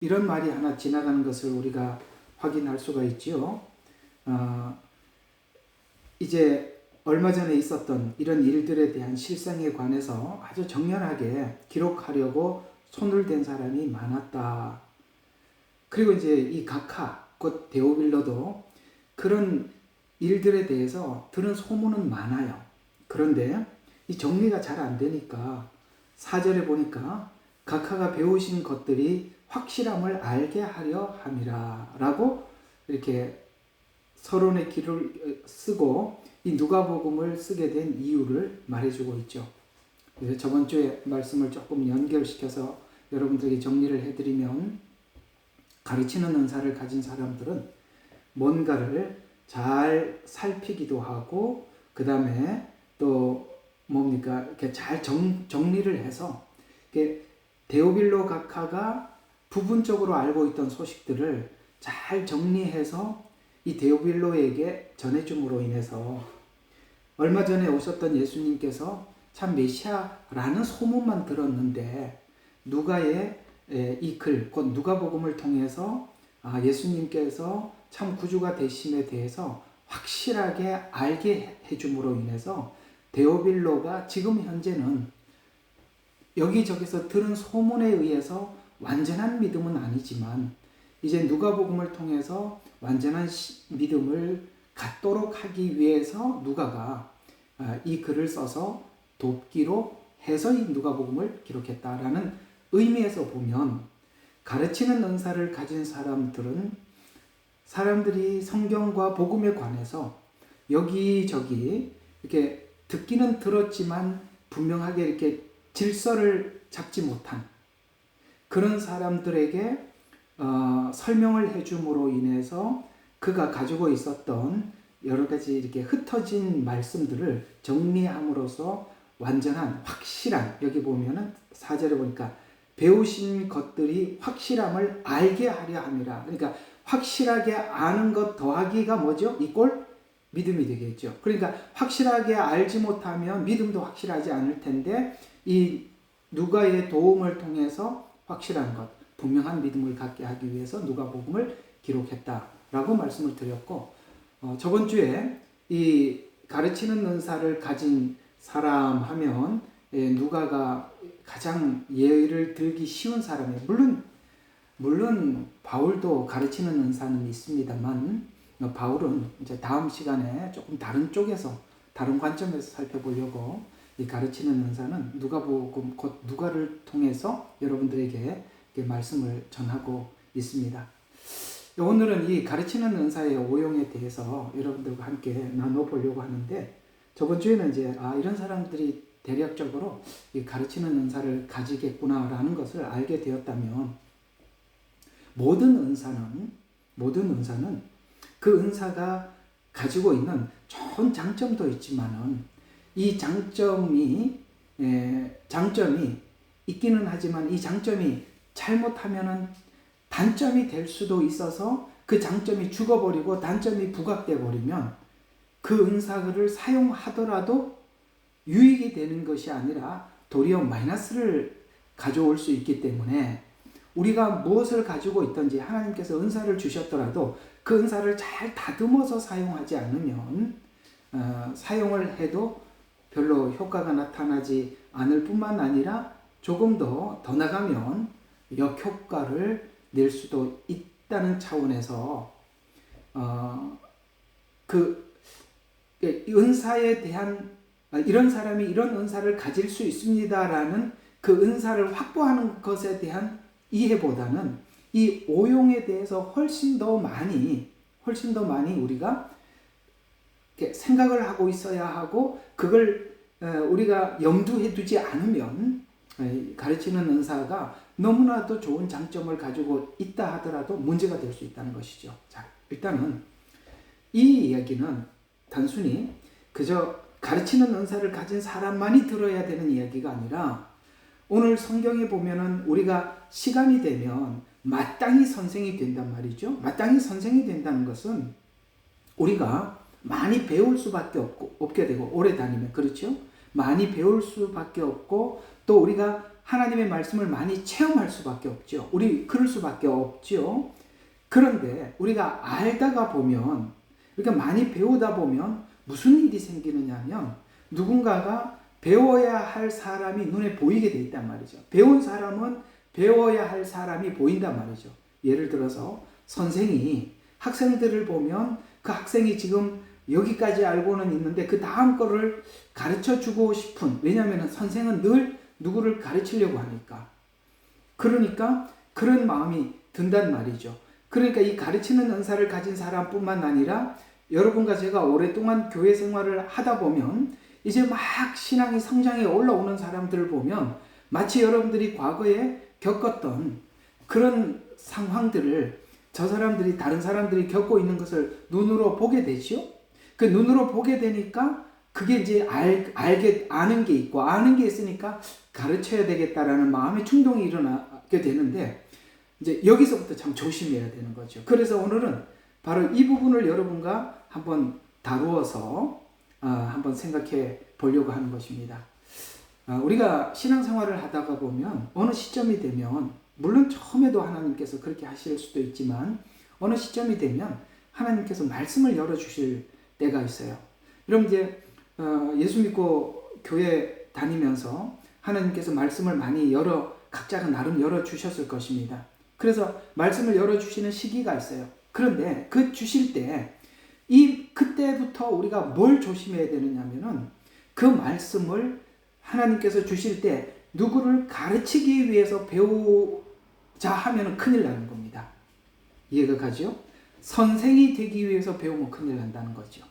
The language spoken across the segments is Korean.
이런 말이 하나 지나가는 것을 우리가 확인할 수가 있지요. 이제 얼마 전에 있었던 이런 일들에 대한 실상에 관해서 아주 정연하게 기록하려고 손을 댄 사람이 많았다. 그리고 이제 이 각하, 곧 데오빌로도 그런 일들에 대해서 들은 소문은 많아요. 그런데 이 정리가 잘 안 되니까 4절에 보니까 각하가 배우신 것들이 확실함을 알게 하려 함이라 라고 이렇게 서론의 기를 쓰고 이 누가복음을 쓰게 된 이유를 말해주고 있죠. 그래서 저번 주에 말씀을 조금 연결시켜서 여러분들에게 정리를 해드리면, 가르치는 은사를 가진 사람들은 뭔가를 잘 살피기도 하고, 그 다음에 또 뭡니까, 이렇게 잘 정리를 해서, 이렇게 데오빌로 각하가 부분적으로 알고 있던 소식들을 잘 정리해서 이 데오빌로에게 전해줌으로 인해서 얼마 전에 오셨던 예수님께서 참 메시아라는 소문만 들었는데, 누가의 이 글, 곧 누가복음을 통해서 예수님께서 참 구주가 되심에 대해서 확실하게 알게 해줌으로 인해서 데오빌로가 지금 현재는 여기저기서 들은 소문에 의해서 완전한 믿음은 아니지만 이제 누가복음을 통해서 완전한 믿음을 갖도록 하기 위해서 누가가 이 글을 써서 돕기로 해서 이 누가복음을 기록했다라는 의미에서 보면, 가르치는 은사를 가진 사람들은 사람들이 성경과 복음에 관해서 여기저기 이렇게 듣기는 들었지만 분명하게 이렇게 질서를 잡지 못한 그런 사람들에게 설명을 해줌으로 인해서 그가 가지고 있었던 여러 가지 이렇게 흩어진 말씀들을 정리함으로써 완전한 확실한, 여기 보면은 4절에 보니까 배우신 것들이 확실함을 알게 하려 함이라. 그러니까 확실하게 아는 것 더하기가 뭐죠? 이꼴 믿음이 되겠죠. 그러니까 확실하게 알지 못하면 믿음도 확실하지 않을 텐데, 이 누가의 도움을 통해서 확실한 것, 분명한 믿음을 갖게 하기 위해서 누가복음을 기록했다라고 말씀을 드렸고, 저번 주에 이 가르치는 은사를 가진 사람 하면 누가가 가장 예를 들기 쉬운 사람이에요. 물론 바울도 가르치는 은사는 있습니다만, 바울은 이제 다음 시간에 조금 다른 쪽에서, 다른 관점에서 살펴보려고 이 가르치는 은사는 누가복음, 곧 누가를 통해서 여러분들에게 말씀을 전하고 있습니다. 오늘은 이 가르치는 은사의 오용에 대해서 여러분들과 함께 나눠보려고 하는데, 저번 주에는 이제 이런 사람들이 대략적으로 이 가르치는 은사를 가지겠구나라는 것을 알게 되었다면, 모든 은사는 그 은사가 가지고 있는 좋은 장점도 있지만은 이 장점이 있기는 하지만 이 장점이 잘못하면은 단점이 될 수도 있어서 그 장점이 죽어버리고 단점이 부각돼 버리면 그 은사를 사용하더라도 유익이 되는 것이 아니라 도리어 마이너스를 가져올 수 있기 때문에, 우리가 무엇을 가지고 있든지 하나님께서 은사를 주셨더라도 그 은사를 잘 다듬어서 사용하지 않으면 사용을 해도 별로 효과가 나타나지 않을 뿐만 아니라 조금 더 나가면 역효과를 낼 수도 있다는 차원에서 그 은사에 대한, 이런 사람이 이런 은사를 가질 수 있습니다라는 그 은사를 확보하는 것에 대한 이해보다는 이 오용에 대해서 훨씬 더 많이 우리가 생각을 하고 있어야 하고, 그걸 우리가 염두에 두지 않으면 가르치는 은사가 너무나도 좋은 장점을 가지고 있다 하더라도 문제가 될 수 있다는 것이죠. 자, 일단은 이 이야기는 단순히 그저 가르치는 은사를 가진 사람만이 들어야 되는 이야기가 아니라, 오늘 성경에 보면은 우리가 시간이 되면 마땅히 선생이 된단 말이죠. 마땅히 선생이 된다는 것은 우리가 많이 배울 수밖에 없게 되고, 오래 다니면, 그렇죠? 많이 배울 수밖에 없고, 또 우리가 하나님의 말씀을 많이 체험할 수밖에 없죠. 우리 그럴 수밖에 없죠. 그런데 우리가 알다가 보면, 우리가 많이 배우다 보면 무슨 일이 생기느냐 하면 누군가가 배워야 할 사람이 눈에 보이게 돼 있단 말이죠. 배운 사람은 배워야 할 사람이 보인단 말이죠. 예를 들어서 선생이 학생들을 보면 그 학생이 지금 여기까지 알고는 있는데 그 다음 거를 가르쳐 주고 싶은, 왜냐하면 선생은 늘 누구를 가르치려고 하니까. 그러니까 그런 마음이 든단 말이죠. 그러니까 이 가르치는 은사를 가진 사람뿐만 아니라 여러분과 제가 오랫동안 교회 생활을 하다 보면 이제 막 신앙이 성장해 올라오는 사람들을 보면 마치 여러분들이 과거에 겪었던 그런 상황들을 저 사람들이, 다른 사람들이 겪고 있는 것을 눈으로 보게 되죠. 그 눈으로 보게 되니까 그게 이제 아는 게 있고, 아는 게 있으니까 가르쳐야 되겠다라는 마음의 충동이 일어나게 되는데, 이제 여기서부터 참 조심해야 되는 거죠. 그래서 오늘은 바로 이 부분을 여러분과 한번 다루어서 한번 생각해 보려고 하는 것입니다. 우리가 신앙생활을 하다가 보면 어느 시점이 되면, 물론 처음에도 하나님께서 그렇게 하실 수도 있지만 어느 시점이 되면 하나님께서 말씀을 열어주실 때가 있어요. 여러분 이제 예수 믿고 교회 다니면서 하나님께서 말씀을 많이 각자가 나름 열어주셨을 것입니다. 그래서 말씀을 열어주시는 시기가 있어요. 그런데 그 주실 때 그때부터 우리가 뭘 조심해야 되느냐면은 그 말씀을 하나님께서 주실 때 누구를 가르치기 위해서 배우자 하면은 큰일 나는 겁니다. 이해가 가죠? 선생이 되기 위해서 배우면 큰일 난다는 거죠.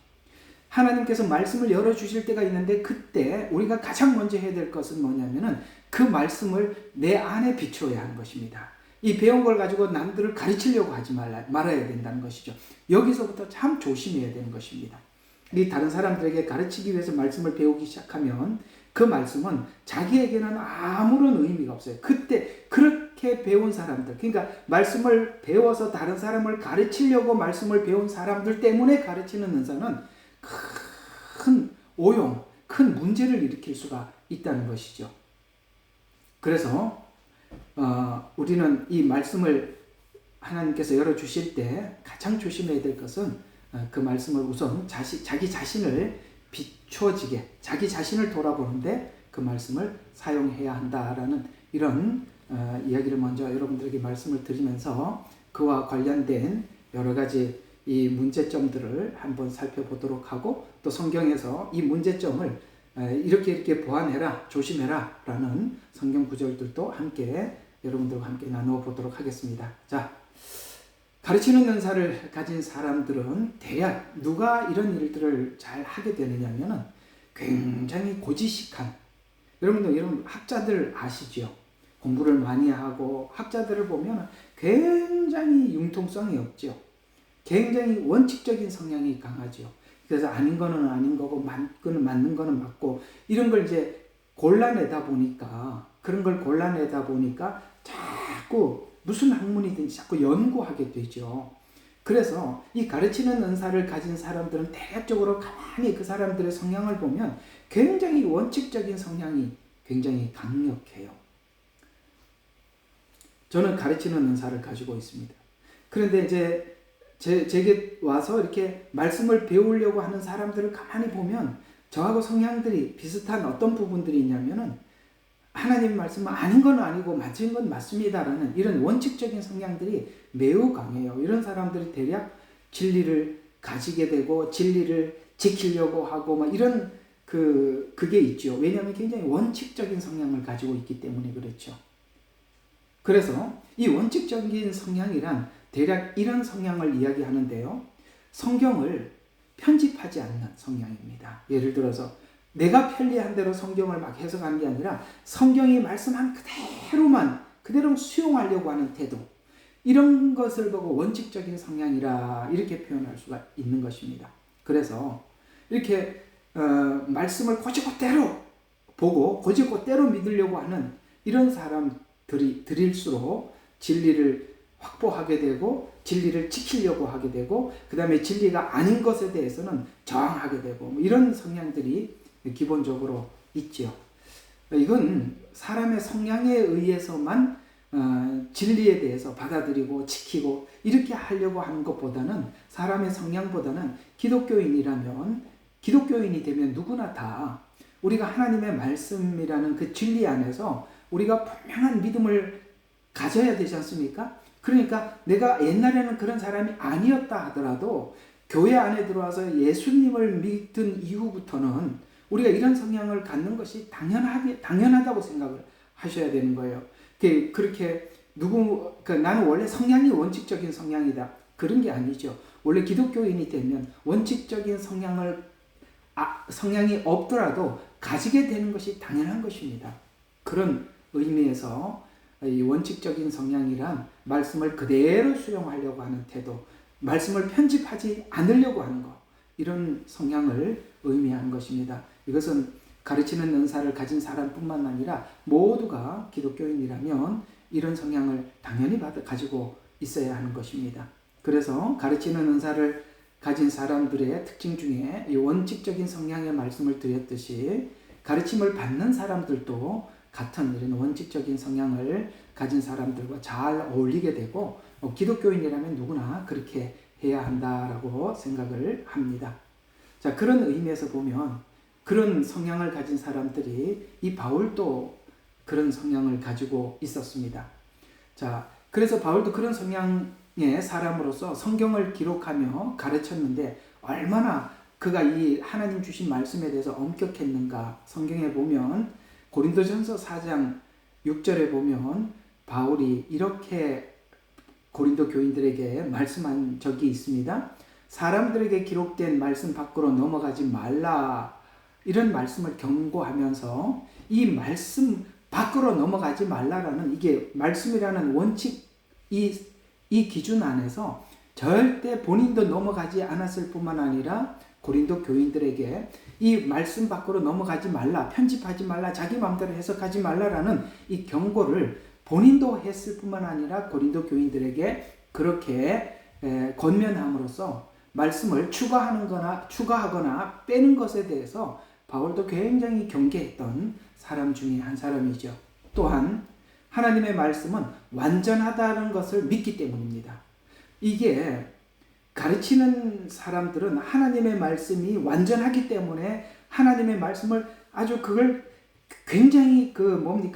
하나님께서 말씀을 열어주실 때가 있는데 그때 우리가 가장 먼저 해야 될 것은 뭐냐면은 그 말씀을 내 안에 비추어야 하는 것입니다. 이 배운 걸 가지고 남들을 가르치려고 하지 말아야 된다는 것이죠. 여기서부터 참 조심해야 되는 것입니다. 이 다른 사람들에게 가르치기 위해서 말씀을 배우기 시작하면 그 말씀은 자기에게는 아무런 의미가 없어요. 그때 그렇게 배운 사람들, 그러니까 말씀을 배워서 다른 사람을 가르치려고 말씀을 배운 사람들 때문에 가르치는 은사는 큰 오용, 큰 문제를 일으킬 수가 있다는 것이죠. 그래서 우리는 이 말씀을 하나님께서 열어주실 때 가장 조심해야 될 것은 그 말씀을 우선 자기 자신을 비춰지게, 자기 자신을 돌아보는데 그 말씀을 사용해야 한다라는 이런 이야기를 먼저 여러분들에게 말씀을 드리면서 그와 관련된 여러 가지 이 문제점들을 한번 살펴보도록 하고, 또 성경에서 이 문제점을 이렇게 보완해라, 조심해라 라는 성경 구절들도 함께 여러분들과 함께 나누어 보도록 하겠습니다. 자, 가르치는 은사를 가진 사람들은 대략 누가 이런 일들을 잘 하게 되느냐면은 굉장히 고지식한, 여러분 학자들 아시죠? 공부를 많이 하고 학자들을 보면 굉장히 융통성이 없죠. 굉장히 원칙적인 성향이 강하죠. 그래서 아닌 거는 아닌 거고 맞는 거는 맞고, 이런 걸 이제 그런 걸 골라내다 보니까 자꾸 무슨 학문이든지 자꾸 연구하게 되죠. 그래서 이 가르치는 은사를 가진 사람들은 대략적으로 가만히 그 사람들의 성향을 보면 굉장히 원칙적인 성향이 굉장히 강력해요. 저는 가르치는 은사를 가지고 있습니다. 그런데 이제 제게 와서 이렇게 말씀을 배우려고 하는 사람들을 가만히 보면 저하고 성향들이 비슷한 어떤 부분들이 있냐면은 하나님 말씀은 아닌 건 아니고 맞은 건 맞습니다라는 이런 원칙적인 성향들이 매우 강해요. 이런 사람들이 대략 진리를 가지게 되고 진리를 지키려고 하고 막 이런 그게 있죠. 왜냐하면 굉장히 원칙적인 성향을 가지고 있기 때문에 그렇죠. 그래서 이 원칙적인 성향이란 대략 이런 성향을 이야기하는데요. 성경을 편집하지 않는 성향입니다. 예를 들어서 내가 편리한 대로 성경을 막 해석하는 게 아니라 성경이 말씀한 그대로 수용하려고 하는 태도, 이런 것을 보고 원칙적인 성향이라 이렇게 표현할 수가 있는 것입니다. 그래서 이렇게 말씀을 곧이곧대로 보고 곧이곧대로 믿으려고 하는 이런 사람들일수록 진리를 확보하게 되고 진리를 지키려고 하게 되고, 그 다음에 진리가 아닌 것에 대해서는 저항하게 되고, 이런 성향들이 기본적으로 있죠. 이건 사람의 성향에 의해서만 진리에 대해서 받아들이고 지키고 이렇게 하려고 하는 것보다는, 사람의 성향보다는 기독교인이 되면 누구나 다 우리가 하나님의 말씀이라는 그 진리 안에서 우리가 분명한 믿음을 가져야 되지 않습니까? 그러니까 내가 옛날에는 그런 사람이 아니었다 하더라도 교회 안에 들어와서 예수님을 믿은 이후부터는 우리가 이런 성향을 갖는 것이 당연하다고 생각을 하셔야 되는 거예요. 그렇게 나는 원래 성향이 원칙적인 성향이다, 그런 게 아니죠. 원래 기독교인이 되면 원칙적인 성향이 없더라도 가지게 되는 것이 당연한 것입니다. 그런 의미에서 이 원칙적인 성향이란 말씀을 그대로 수용하려고 하는 태도, 말씀을 편집하지 않으려고 하는 것, 이런 성향을 의미하는 것입니다. 이것은 가르치는 은사를 가진 사람뿐만 아니라 모두가 기독교인이라면 이런 성향을 당연히 가지고 있어야 하는 것입니다. 그래서 가르치는 은사를 가진 사람들의 특징 중에 이 원칙적인 성향의 말씀을 드렸듯이 가르침을 받는 사람들도 같은 이런 원칙적인 성향을 가진 사람들과 잘 어울리게 되고, 기독교인이라면 누구나 그렇게 해야 한다라고 생각을 합니다. 자, 그런 의미에서 보면 그런 성향을 가진 사람들이, 이 바울도 그런 성향을 가지고 있었습니다. 자, 그래서 바울도 그런 성향의 사람으로서 성경을 기록하며 가르쳤는데 얼마나 그가 이 하나님 주신 말씀에 대해서 엄격했는가. 성경에 보면 고린도전서 4장 6절에 보면 바울이 이렇게 고린도 교인들에게 말씀한 적이 있습니다. 사람들에게 기록된 말씀 밖으로 넘어가지 말라, 이런 말씀을 경고하면서 이 말씀 밖으로 넘어가지 말라라는, 이게 말씀이라는 원칙, 이 기준 안에서 절대 본인도 넘어가지 않았을 뿐만 아니라 고린도 교인들에게 이 말씀 밖으로 넘어가지 말라, 편집하지 말라, 자기 마음대로 해석하지 말라라는 이 경고를 본인도 했을 뿐만 아니라 고린도 교인들에게 그렇게 권면함으로써 말씀을 추가하거나 빼는 것에 대해서 바울도 굉장히 경계했던 사람 중에 한 사람이죠. 또한 하나님의 말씀은 완전하다는 것을 믿기 때문입니다. 이게 가르치는 사람들은 하나님의 말씀이 완전하기 때문에 하나님의 말씀을 그걸 굉장히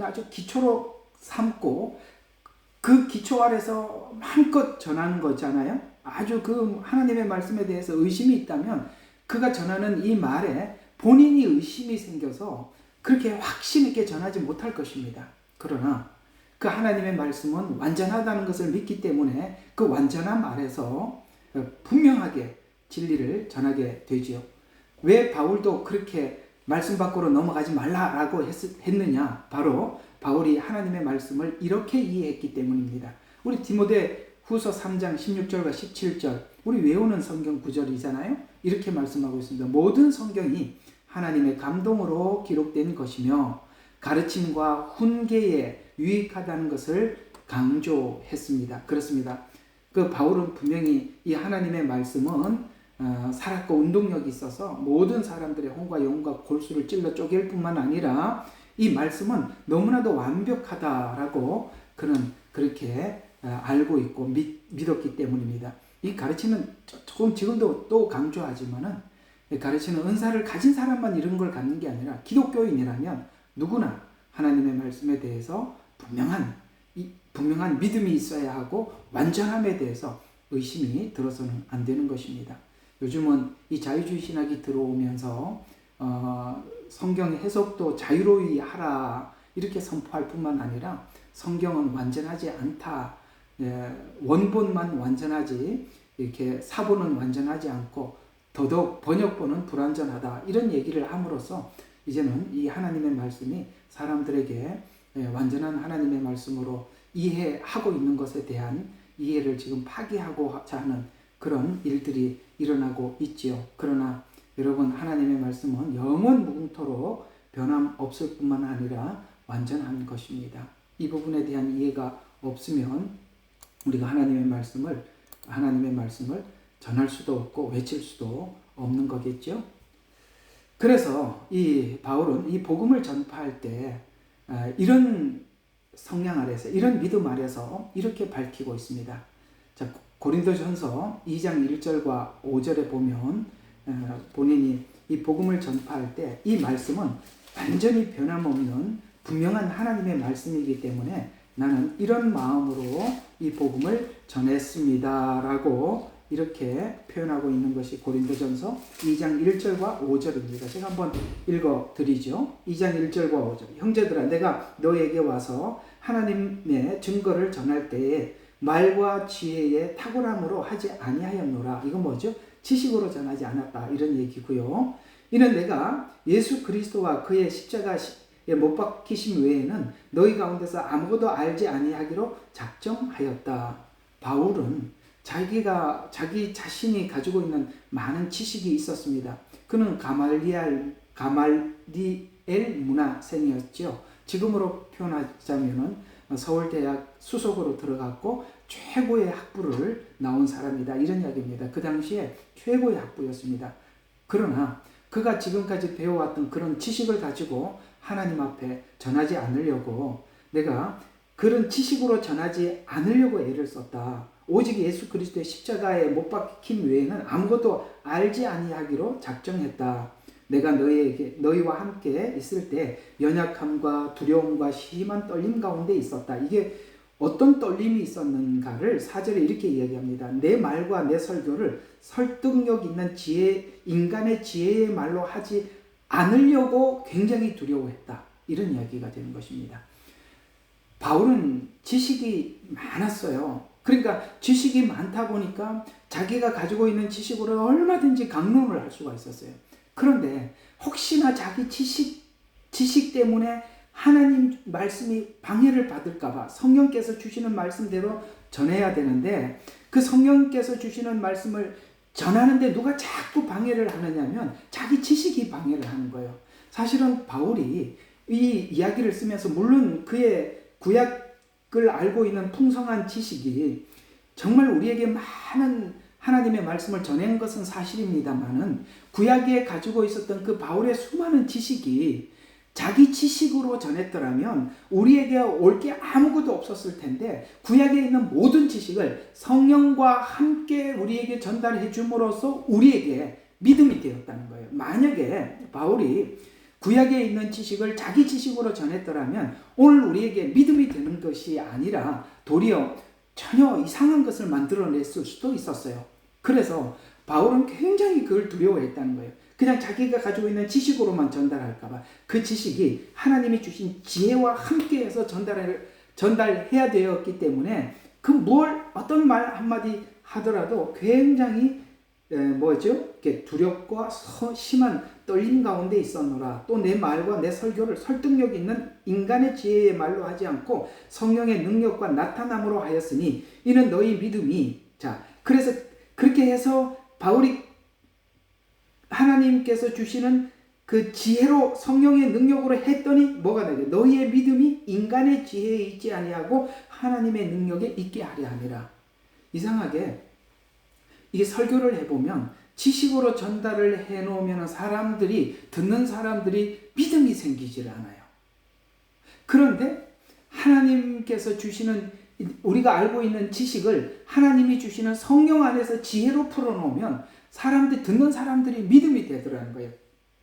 아주 기초로 삼고 그 기초 아래서 마음껏 전하는 거잖아요. 아주 하나님의 말씀에 대해서 의심이 있다면 그가 전하는 이 말에 본인이 의심이 생겨서 그렇게 확신 있게 전하지 못할 것입니다. 그러나 그 하나님의 말씀은 완전하다는 것을 믿기 때문에 그 완전함 아래서 분명하게 진리를 전하게 되지요. 왜 바울도 그렇게 말씀 밖으로 넘어가지 말라라고 했느냐? 바로 바울이 하나님의 말씀을 이렇게 이해했기 때문입니다. 우리 디모데 후서 3장 16절과 17절, 우리 외우는 성경 구절이잖아요. 이렇게 말씀하고 있습니다. 모든 성경이 하나님의 감동으로 기록된 것이며 가르침과 훈계에 유익하다는 것을 강조했습니다. 그렇습니다. 바울은 분명히 이 하나님의 말씀은 살았고 운동력이 있어서 모든 사람들의 혼과 영혼과 골수를 찔러 쪼갤 뿐만 아니라 이 말씀은 너무나도 완벽하다라고 그는 그렇게 알고 있고 믿었기 때문입니다. 이 가르치는 조금 지금도 또 강조하지만은, 가르치는 은사를 가진 사람만 이런 걸 갖는 게 아니라 기독교인이라면 누구나 하나님의 말씀에 대해서 분명한 믿음이 있어야 하고 완전함에 대해서 의심이 들어서는 안 되는 것입니다. 요즘은 이 자유주의 신학이 들어오면서 성경 해석도 자유로이 하라 이렇게 선포할 뿐만 아니라 성경은 완전하지 않다, 원본만 완전하지 이렇게 사본은 완전하지 않고 더더욱 번역본은 불완전하다, 이런 얘기를 함으로써 이제는 이 하나님의 말씀이 사람들에게 완전한 하나님의 말씀으로 이해하고 있는 것에 대한 이해를 지금 파기하고자 하는 그런 일들이 일어나고 있지요. 그러나 여러분, 하나님의 말씀은 영원 무궁토록 변함없을 뿐만 아니라 완전한 것입니다. 이 부분에 대한 이해가 없으면 우리가 하나님의 말씀을 전할 수도 없고 외칠 수도 없는 거겠죠. 그래서 이 바울은 이 복음을 전파할 때 이런 성량 아래서, 이런 믿음 아래서 이렇게 밝히고 있습니다. 자, 고린도전서 2장 1절과 5절에 보면 본인이 이 복음을 전파할 때 이 말씀은 완전히 변함없는 분명한 하나님의 말씀이기 때문에 나는 이런 마음으로 이 복음을 전했습니다 라고 이렇게 표현하고 있는 것이 고린도전서 2장 1절과 5절입니다. 제가 한번 읽어드리죠. 2장 1절과 5절. 형제들아, 내가 너에게 와서 하나님의 증거를 전할 때에 말과 지혜의 탁월함으로 하지 아니하였노라. 이건 뭐죠? 지식으로 전하지 않았다, 이런 얘기고요. 이는 내가 예수 그리스도와 그의 십자가에 못 박히심 외에는 너희 가운데서 아무것도 알지 아니하기로 작정하였다. 바울은 자기 자신이 가지고 있는 많은 지식이 있었습니다. 그는 가말리엘 문화생이었죠. 지금으로 표현하자면은 서울대학 수석으로 들어갔고 최고의 학부를 나온 사람이다, 이런 이야기입니다. 그 당시에 최고의 학부였습니다. 그러나 그가 지금까지 배워왔던 그런 지식을 가지고 하나님 앞에 전하지 않으려고, 내가 그런 지식으로 전하지 않으려고 애를 썼다. 오직 예수 그리스도의 십자가에 못 박힌 외에는 아무것도 알지 아니하기로 작정했다. 내가 너희와 함께 있을 때 연약함과 두려움과 심한 떨림 가운데 있었다. 이게 어떤 떨림이 있었는가를 4절에 이렇게 이야기합니다. 내 말과 내 설교를 설득력 있는 인간의 지혜의 말로 하지 않으려고 굉장히 두려워했다, 이런 이야기가 되는 것입니다. 바울은 지식이 많았어요. 그러니까 지식이 많다 보니까 자기가 가지고 있는 지식으로 얼마든지 강론을 할 수가 있었어요. 그런데 혹시나 자기 지식 때문에 하나님 말씀이 방해를 받을까봐 성령께서 주시는 말씀대로 전해야 되는데, 그 성령께서 주시는 말씀을 전하는데 누가 자꾸 방해를 하느냐면 자기 지식이 방해를 하는 거예요. 사실은 바울이 이 이야기를 쓰면서 물론 그의 구약을 알고 있는 풍성한 지식이 정말 우리에게 많은 하나님의 말씀을 전한 것은 사실입니다만은, 구약에 가지고 있었던 그 바울의 수많은 지식이 자기 지식으로 전했더라면 우리에게 올 게 아무것도 없었을 텐데, 구약에 있는 모든 지식을 성령과 함께 우리에게 전달해 줌으로써 우리에게 믿음이 되었다는 거예요. 만약에 바울이 구약에 있는 지식을 자기 지식으로 전했더라면 오늘 우리에게 믿음이 되는 것이 아니라 도리어 전혀 이상한 것을 만들어냈을 수도 있었어요. 그래서 바울은 굉장히 그걸 두려워했다는 거예요. 그냥 자기가 가지고 있는 지식으로만 전달할까봐, 그 지식이 하나님이 주신 지혜와 함께해서 전달해야 되었기 때문에 어떤 말 한마디 하더라도 굉장히 이렇게 두렵고 심한 떨림 가운데 있었노라. 또 내 말과 내 설교를 설득력 있는 인간의 지혜의 말로 하지 않고 성령의 능력과 나타남으로 하였으니 이는 너희 믿음이, 그래서 그렇게 해서 바울이 하나님께서 주시는 그 지혜로 성령의 능력으로 했더니 뭐가 되게, 너희의 믿음이 인간의 지혜에 있지 아니하고 하나님의 능력에 있게 하려 함이라. 이상하게 이게 설교를 해보면 지식으로 전달을 해놓으면 듣는 사람들이 믿음이 생기질 않아요. 그런데 하나님께서 주시는, 우리가 알고 있는 지식을 하나님이 주시는 성령 안에서 지혜로 풀어놓으면 듣는 사람들이 믿음이 되더라는 거예요.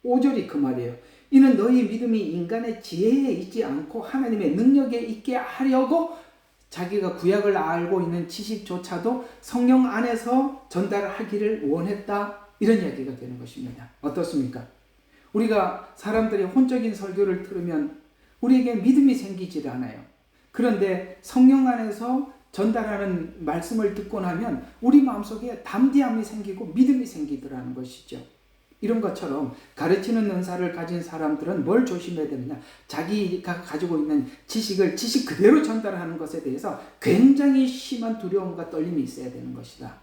5절이 그 말이에요. 이는 너희 믿음이 인간의 지혜에 있지 않고 하나님의 능력에 있게 하려고 자기가 구약을 알고 있는 지식조차도 성령 안에서 전달하기를 원했다, 이런 이야기가 되는 것입니다. 어떻습니까? 우리가 사람들의 혼적인 설교를 들으면 우리에게 믿음이 생기질 않아요. 그런데 성령 안에서 전달하는 말씀을 듣고 나면 우리 마음속에 담대함이 생기고 믿음이 생기더라는 것이죠. 이런 것처럼 가르치는 은사를 가진 사람들은 뭘 조심해야 되느냐? 자기가 가지고 있는 지식 그대로 전달하는 것에 대해서 굉장히 심한 두려움과 떨림이 있어야 되는 것이다.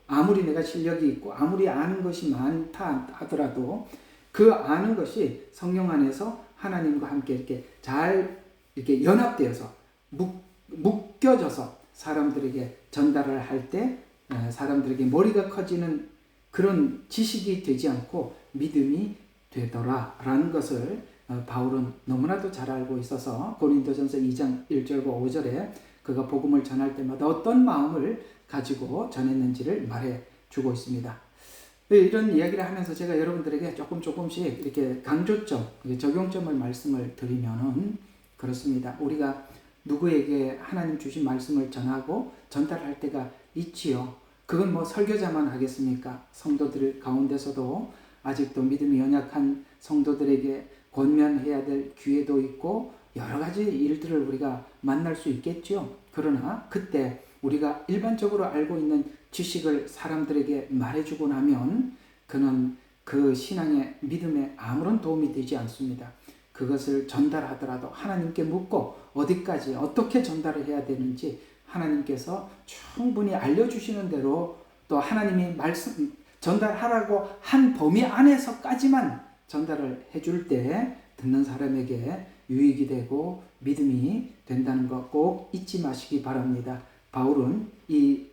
아무리 내가 실력이 있고 아무리 아는 것이 많다 하더라도 그 아는 것이 성령 안에서 하나님과 함께 이렇게 잘 이렇게 연합되어서 묶여져서 사람들에게 전달을 할 때 사람들에게 머리가 커지는 그런 지식이 되지 않고 믿음이 되더라라는 것을 바울은 너무나도 잘 알고 있어서 고린도전서 2장 1절과 5절에 그가 복음을 전할 때마다 어떤 마음을 가지고 전했는지를 말해주고 있습니다. 이런 이야기를 하면서 제가 여러분들에게 조금씩 이렇게 강조점, 적용점을 말씀을 드리면은 그렇습니다. 우리가 누구에게 하나님 주신 말씀을 전하고 전달할 때가 있지요. 그건 뭐 설교자만 하겠습니까? 성도들 가운데서도 아직도 믿음이 연약한 성도들에게 권면해야 될 기회도 있고 여러 가지 일들을 우리가 만날 수 있겠죠. 그러나 그때 우리가 일반적으로 알고 있는 지식을 사람들에게 말해주고 나면 그는 그 신앙의 믿음에 아무런 도움이 되지 않습니다. 그것을 전달하더라도 하나님께 묻고 어디까지 어떻게 전달을 해야 되는지 하나님께서 충분히 알려주시는 대로 또 하나님이 말씀 전달하라고 한 범위 안에서까지만 전달을 해줄 때 듣는 사람에게 유익이 되고 믿음이 된다는 것 꼭 잊지 마시기 바랍니다. 바울은 이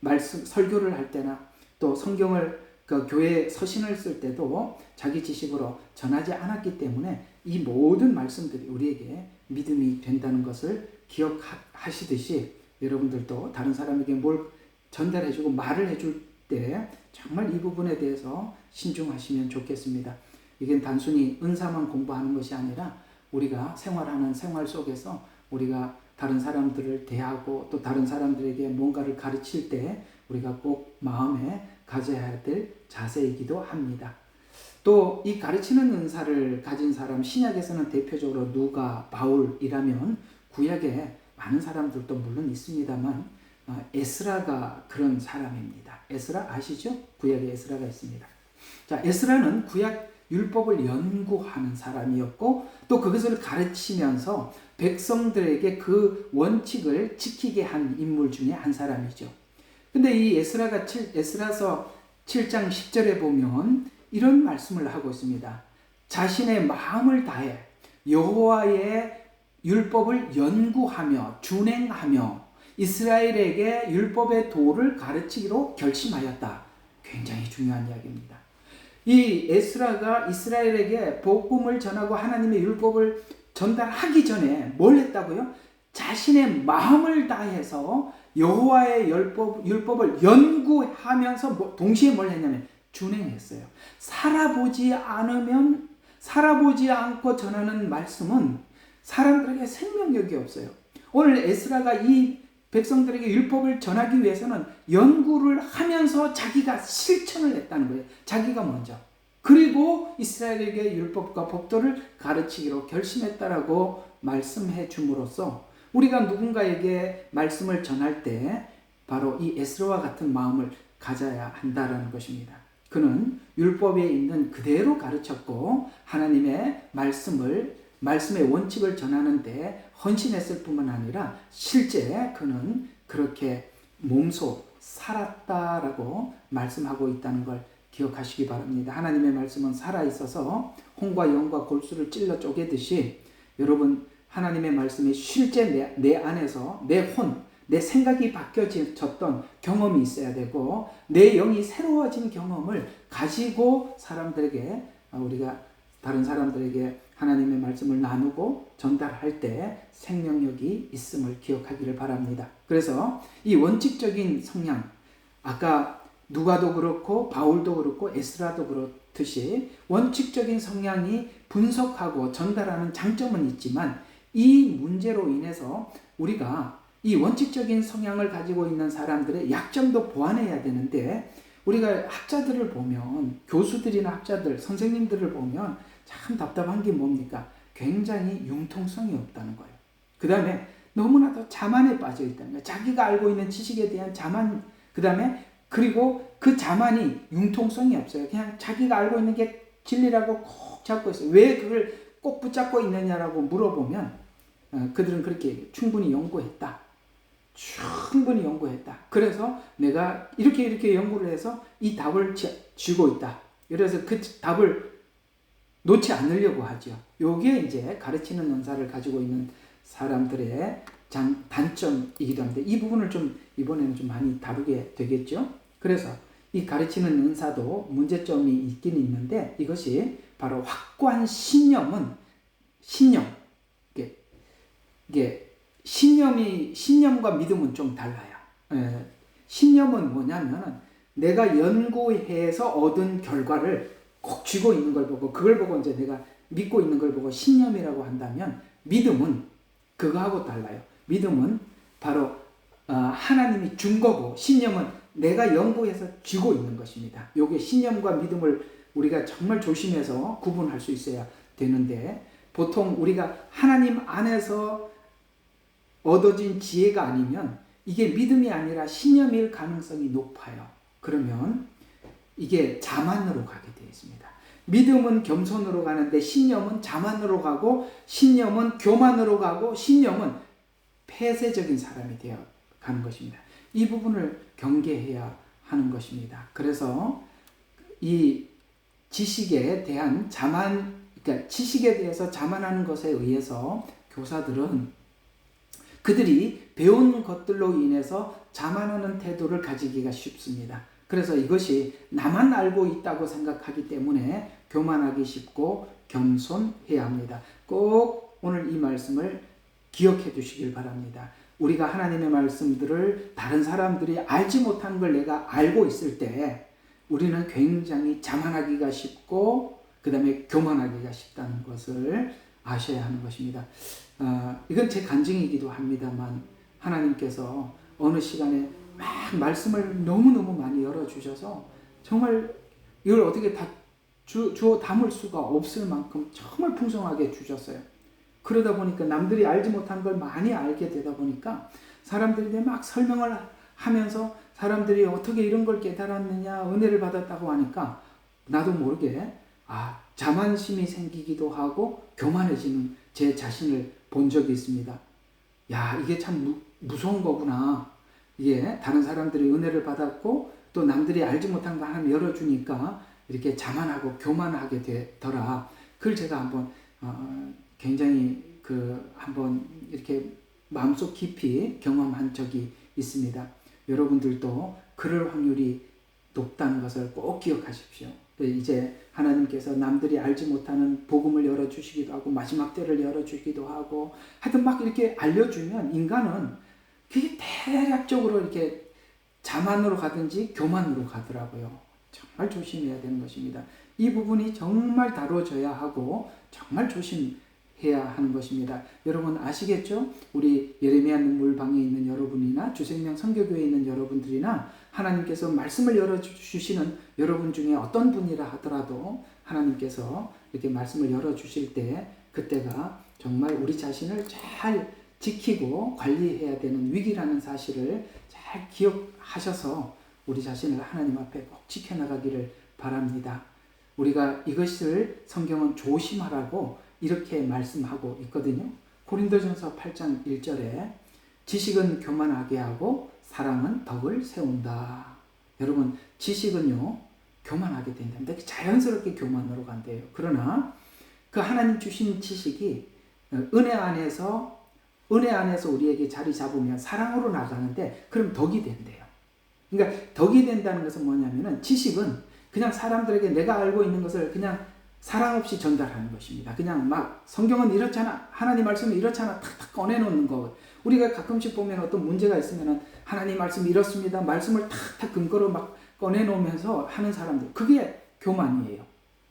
말씀 설교를 할 때나 또 성경을 교회 서신을 쓸 때도 자기 지식으로 전하지 않았기 때문에 이 모든 말씀들이 우리에게 믿음이 된다는 것을 기억하시듯이 여러분들도 다른 사람에게 뭘 전달해주고 말을 해줄 때 정말 이 부분에 대해서 신중하시면 좋겠습니다. 이게 단순히 은사만 공부하는 것이 아니라 우리가 생활하는 생활 속에서 우리가 다른 사람들을 대하고 또 다른 사람들에게 뭔가를 가르칠 때 우리가 꼭 마음에 가져야 될 자세이기도 합니다. 또 이 가르치는 은사를 가진 사람, 신약에서는 대표적으로 누가, 바울이라면 구약에 많은 사람들도 물론 있습니다만 에스라가 그런 사람입니다. 에스라 아시죠? 구약에 에스라가 있습니다. 자, 에스라는 구약 율법을 연구하는 사람이었고 또 그것을 가르치면서 백성들에게 그 원칙을 지키게 한 인물 중에 한 사람이죠. 근데 이 에스라서 7장 10절에 보면 이런 말씀을 하고 있습니다. 자신의 마음을 다해 여호와의 율법을 연구하며 준행하며 이스라엘에게 율법의 도를 가르치기로 결심하였다. 굉장히 중요한 이야기입니다. 이 에스라가 이스라엘에게 복음을 전하고 하나님의 율법을 전달하기 전에 뭘 했다고요? 자신의 마음을 다해서 여호와의 율법을 연구하면서 동시에 뭘 했냐면 준행했어요. 살아보지 않고 전하는 말씀은 사람들에게 생명력이 없어요. 오늘 에스라가 이 백성들에게 율법을 전하기 위해서는 연구를 하면서 자기가 실천을 했다는 거예요. 자기가 먼저. 그리고 이스라엘에게 율법과 법도를 가르치기로 결심했다라고 말씀해 줌으로써 우리가 누군가에게 말씀을 전할 때 바로 이 에스라와 같은 마음을 가져야 한다라는 것입니다. 그는 율법에 있는 그대로 가르쳤고 하나님의 말씀의 원칙을 전하는데 헌신했을 뿐만 아니라 실제 그는 그렇게 몸소 살았다라고 말씀하고 있다는 걸 기억하시기 바랍니다. 하나님의 말씀은 살아있어서 홍과 영과 골수를 찔러 쪼개듯이 여러분 하나님의 말씀이 실제 내 안에서 내 생각이 바뀌어졌던 경험이 있어야 되고 내 영이 새로워진 경험을 가지고 우리가 다른 사람들에게 하나님의 말씀을 나누고 전달할 때 생명력이 있음을 기억하기를 바랍니다. 그래서 이 원칙적인 성향, 아까 누가도 그렇고 바울도 그렇고 에스라도 그렇듯이 원칙적인 성향이 분석하고 전달하는 장점은 있지만 이 문제로 인해서 우리가 이 원칙적인 성향을 가지고 있는 사람들의 약점도 보완해야 되는데 우리가 학자들을 보면 교수들이나 학자들, 선생님들을 보면 참 답답한 게 뭡니까? 굉장히 융통성이 없다는 거예요. 그 다음에 너무나도 자만에 빠져 있다는 거예요. 자기가 알고 있는 지식에 대한 자만, 그리고 그 자만이 융통성이 없어요. 그냥 자기가 알고 있는 게 진리라고 꼭 잡고 있어요. 왜 그걸 꼭 붙잡고 있느냐라고 물어보면 그들은 그렇게 충분히 연구했다. 그래서 내가 이렇게 연구를 해서 이 답을 쥐고 있다. 그래서 그 답을 놓지 않으려고 하죠. 요게 이제 가르치는 은사를 가지고 있는 사람들의 단점이기도 한데 이 부분을 좀 이번에는 좀 많이 다루게 되겠죠. 그래서 이 가르치는 은사도 문제점이 있긴 있는데 이것이 바로 확고한 신념은 신념. 이게 신념과 믿음은 좀 달라요. 신념은 뭐냐면 내가 연구해서 얻은 결과를 꼭 쥐고 있는 걸 보고 그걸 보고 이제 내가 믿고 있는 걸 보고 신념이라고 한다면 믿음은 그거하고 달라요. 믿음은 바로 하나님이 준 거고 신념은 내가 연구해서 쥐고 있는 것입니다. 요게 신념과 믿음을 우리가 정말 조심해서 구분할 수 있어야 되는데 보통 우리가 하나님 안에서 얻어진 지혜가 아니면 이게 믿음이 아니라 신념일 가능성이 높아요. 그러면 이게 자만으로 가게 되어 있습니다. 믿음은 겸손으로 가는데 신념은 자만으로 가고 신념은 교만으로 가고 신념은 폐쇄적인 사람이 되어 가는 것입니다. 이 부분을 경계해야 하는 것입니다. 그래서 이 지식에 대한 그러니까 지식에 대해서 자만하는 것에 의해서 교사들은 그들이 배운 것들로 인해서 자만하는 태도를 가지기가 쉽습니다. 그래서 이것이 나만 알고 있다고 생각하기 때문에 교만하기 쉽고 겸손해야 합니다. 꼭 오늘 이 말씀을 기억해 주시길 바랍니다. 우리가 하나님의 말씀들을 다른 사람들이 알지 못하는 걸 내가 알고 있을 때 우리는 굉장히 자만하기가 쉽고 그 다음에 교만하기가 쉽다는 것을 아셔야 하는 것입니다. 이건 제 간증이기도 합니다만 하나님께서 어느 시간에 막 말씀을 너무너무 많이 열어주셔서 정말 이걸 어떻게 다 주어 담을 수가 없을 만큼 정말 풍성하게 주셨어요. 그러다 보니까 남들이 알지 못한 걸 많이 알게 되다 보니까 사람들이 막 설명을 하면서 사람들이 어떻게 이런 걸 깨달았느냐 은혜를 받았다고 하니까 나도 모르게 자만심이 생기기도 하고 교만해지는 제 자신을 본 적이 있습니다. 야, 이게 참 무서운 거구나. 이게 다른 사람들이 은혜를 받았고 또 남들이 알지 못한 거 하나 열어주니까 이렇게 자만하고 교만하게 되더라. 그걸 제가 한번 굉장히 한번 이렇게 마음속 깊이 경험한 적이 있습니다. 여러분들도 그럴 확률이 높다는 것을 꼭 기억하십시오. 이제 하나님께서 남들이 알지 못하는 복음을 열어주시기도 하고 마지막 때를 열어주기도 하고 하여튼 막 이렇게 알려주면 인간은 그게 대략적으로 이렇게 자만으로 가든지 교만으로 가더라고요. 정말 조심해야 되는 것입니다. 이 부분이 정말 다뤄져야 하고 정말 조심해야 하는 것입니다. 여러분 아시겠죠? 우리 예레미야 눈물방에 있는 여러분이나 주생명 선교교회에 있는 여러분들이나 하나님께서 말씀을 열어주시는 여러분 중에 어떤 분이라 하더라도 하나님께서 이렇게 말씀을 열어주실 때 그때가 정말 우리 자신을 잘 지키고 관리해야 되는 위기라는 사실을 잘 기억하셔서 우리 자신을 하나님 앞에 꼭 지켜나가기를 바랍니다. 우리가 이것을 성경은 조심하라고 이렇게 말씀하고 있거든요. 고린도전서 8장 1절에 지식은 교만하게 하고 사랑은 덕을 세운다. 여러분 지식은요 교만하게 된답니다. 자연스럽게 교만으로 간대요. 그러나 그 하나님 주신 지식이 은혜 안에서 우리에게 자리 잡으면 사랑으로 나가는데 그럼 덕이 된대요. 그러니까 덕이 된다는 것은 뭐냐면은 지식은 그냥 사람들에게 내가 알고 있는 것을 그냥 사랑 없이 전달하는 것입니다. 그냥 막 성경은 이렇잖아, 하나님 말씀은 이렇잖아 탁탁 꺼내놓는 거. 우리가 가끔씩 보면 어떤 문제가 있으면은 하나님 말씀이 이렇습니다. 말씀을 탁탁 근거로 막 꺼내놓으면서 하는 사람들, 그게 교만이에요.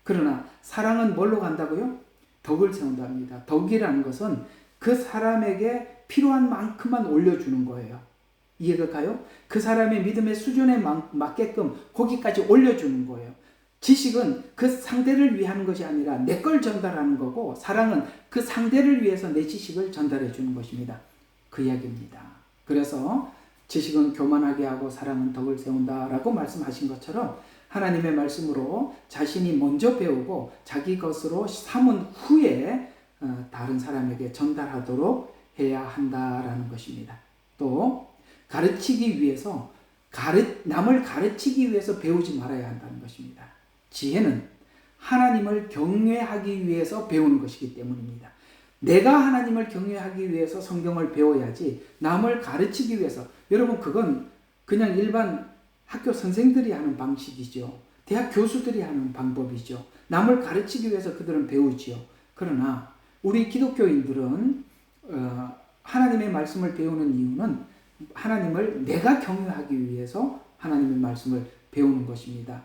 그러나 사랑은 뭘로 간다고요? 덕을 세운답니다. 덕이라는 것은 그 사람에게 필요한 만큼만 올려주는 거예요. 이해가 가요? 그 사람의 믿음의 수준에 맞게끔 거기까지 올려주는 거예요. 지식은 그 상대를 위한 것이 아니라 내 걸 전달하는 거고 사랑은 그 상대를 위해서 내 지식을 전달해 주는 것입니다. 그 이야기입니다. 그래서 지식은 교만하게 하고 사랑은 덕을 세운다라고 말씀하신 것처럼 하나님의 말씀으로 자신이 먼저 배우고 자기 것으로 삼은 후에 다른 사람에게 전달하도록 해야 한다라는 것입니다. 또 가르치기 위해서 남을 가르치기 위해서 배우지 말아야 한다는 것입니다. 지혜는 하나님을 경외하기 위해서 배우는 것이기 때문입니다. 내가 하나님을 경외하기 위해서 성경을 배워야지 남을 가르치기 위해서, 여러분 그건 그냥 일반 학교 선생들이 하는 방식이죠. 대학 교수들이 하는 방법이죠. 남을 가르치기 위해서 그들은 배우지요. 그러나 우리 기독교인들은 하나님의 말씀을 배우는 이유는 하나님을 내가 경외하기 위해서 하나님의 말씀을 배우는 것입니다.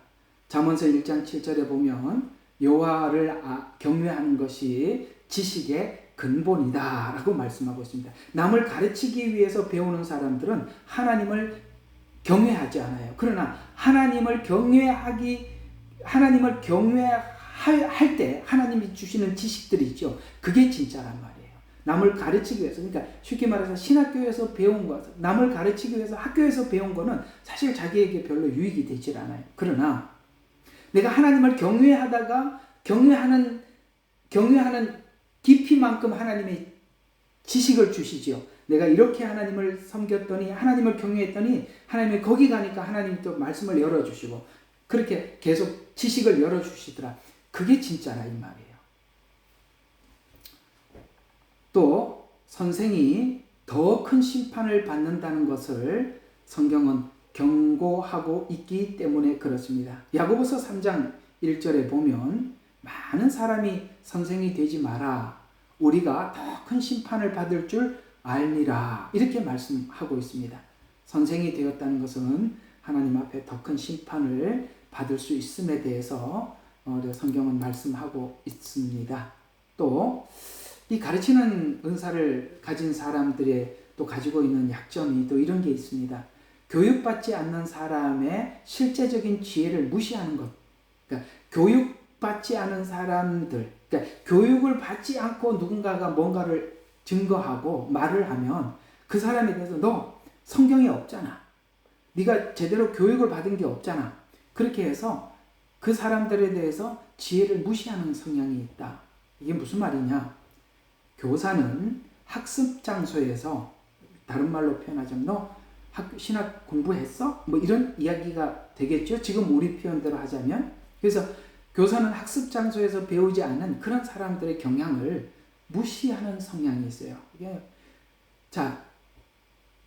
잠언서 1장 7절에 보면 여호와를 경외하는 것이 지식의 근본이다 라고 말씀하고 있습니다. 남을 가르치기 위해서 배우는 사람들은 하나님을 경외하지 않아요. 그러나 하나님을 경외할 때 하나님이 주시는 지식들이 있죠. 그게 진짜란 말이에요. 남을 가르치기 위해서, 그러니까 쉽게 말해서 신학교에서 배운 것, 남을 가르치기 위해서 학교에서 배운 거는 사실 자기에게 별로 유익이 되질 않아요. 그러나 내가 하나님을 경외하다가 경외하는 깊이만큼 하나님의 지식을 주시죠. 내가 이렇게 하나님을 섬겼더니, 하나님을 경외했더니 하나님이 거기 가니까 하나님이 또 말씀을 열어주시고 그렇게 계속 지식을 열어주시더라. 그게 진짜라 이 말이에요. 또 선생이 더 큰 심판을 받는다는 것을 성경은 경고하고 있기 때문에 그렇습니다. 야고보서 3장 1절에 보면 많은 사람이 선생이 되지 마라. 우리가 더 큰 심판을 받을 줄 알미라. 이렇게 말씀하고 있습니다. 선생이 되었다는 것은 하나님 앞에 더 큰 심판을 받을 수 있음에 대해서 성경은 말씀하고 있습니다. 또 이 가르치는 은사를 가진 사람들의 또 가지고 있는 약점이 또 이런 게 있습니다. 교육받지 않는 사람의 실제적인 지혜를 무시하는 것. 그러니까 교육받지 않은 사람들, 그러니까 교육을 받지 않고 누군가가 뭔가를 증거하고 말을 하면 그 사람에 대해서 너 성경에 없잖아. 네가 제대로 교육을 받은 게 없잖아. 그렇게 해서 그 사람들에 대해서 지혜를 무시하는 성향이 있다. 이게 무슨 말이냐? 교사는 학습 장소에서, 다른 말로 표현하자면 너 신학 공부했어? 뭐 이런 이야기가 되겠죠. 지금 우리 표현대로 하자면. 그래서 교사는 학습 장소에서 배우지 않는 그런 사람들의 경향을 무시하는 성향이 있어요. 자,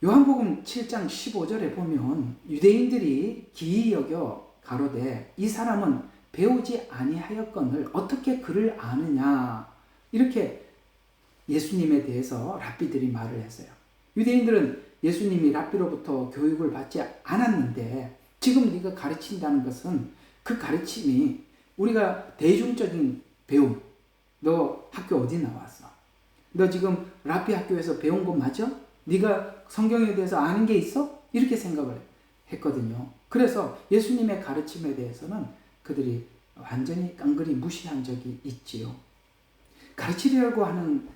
요한복음 7장 15절에 보면 유대인들이 기이 여겨 가로되 이 사람은 배우지 아니하였거늘 어떻게 그를 아느냐, 이렇게 예수님에 대해서 랍비들이 말을 했어요. 유대인들은 예수님이 랍비로부터 교육을 받지 않았는데 지금 네가 가르친다는 것은 그 가르침이 우리가 대중적인 배움, 너 학교 어디 나왔어? 너 지금 랍비 학교에서 배운 거 맞아? 네가 성경에 대해서 아는 게 있어? 이렇게 생각을 했거든요. 그래서 예수님의 가르침에 대해서는 그들이 완전히 깡그리 무시한 적이 있지요. 가르치려고 하는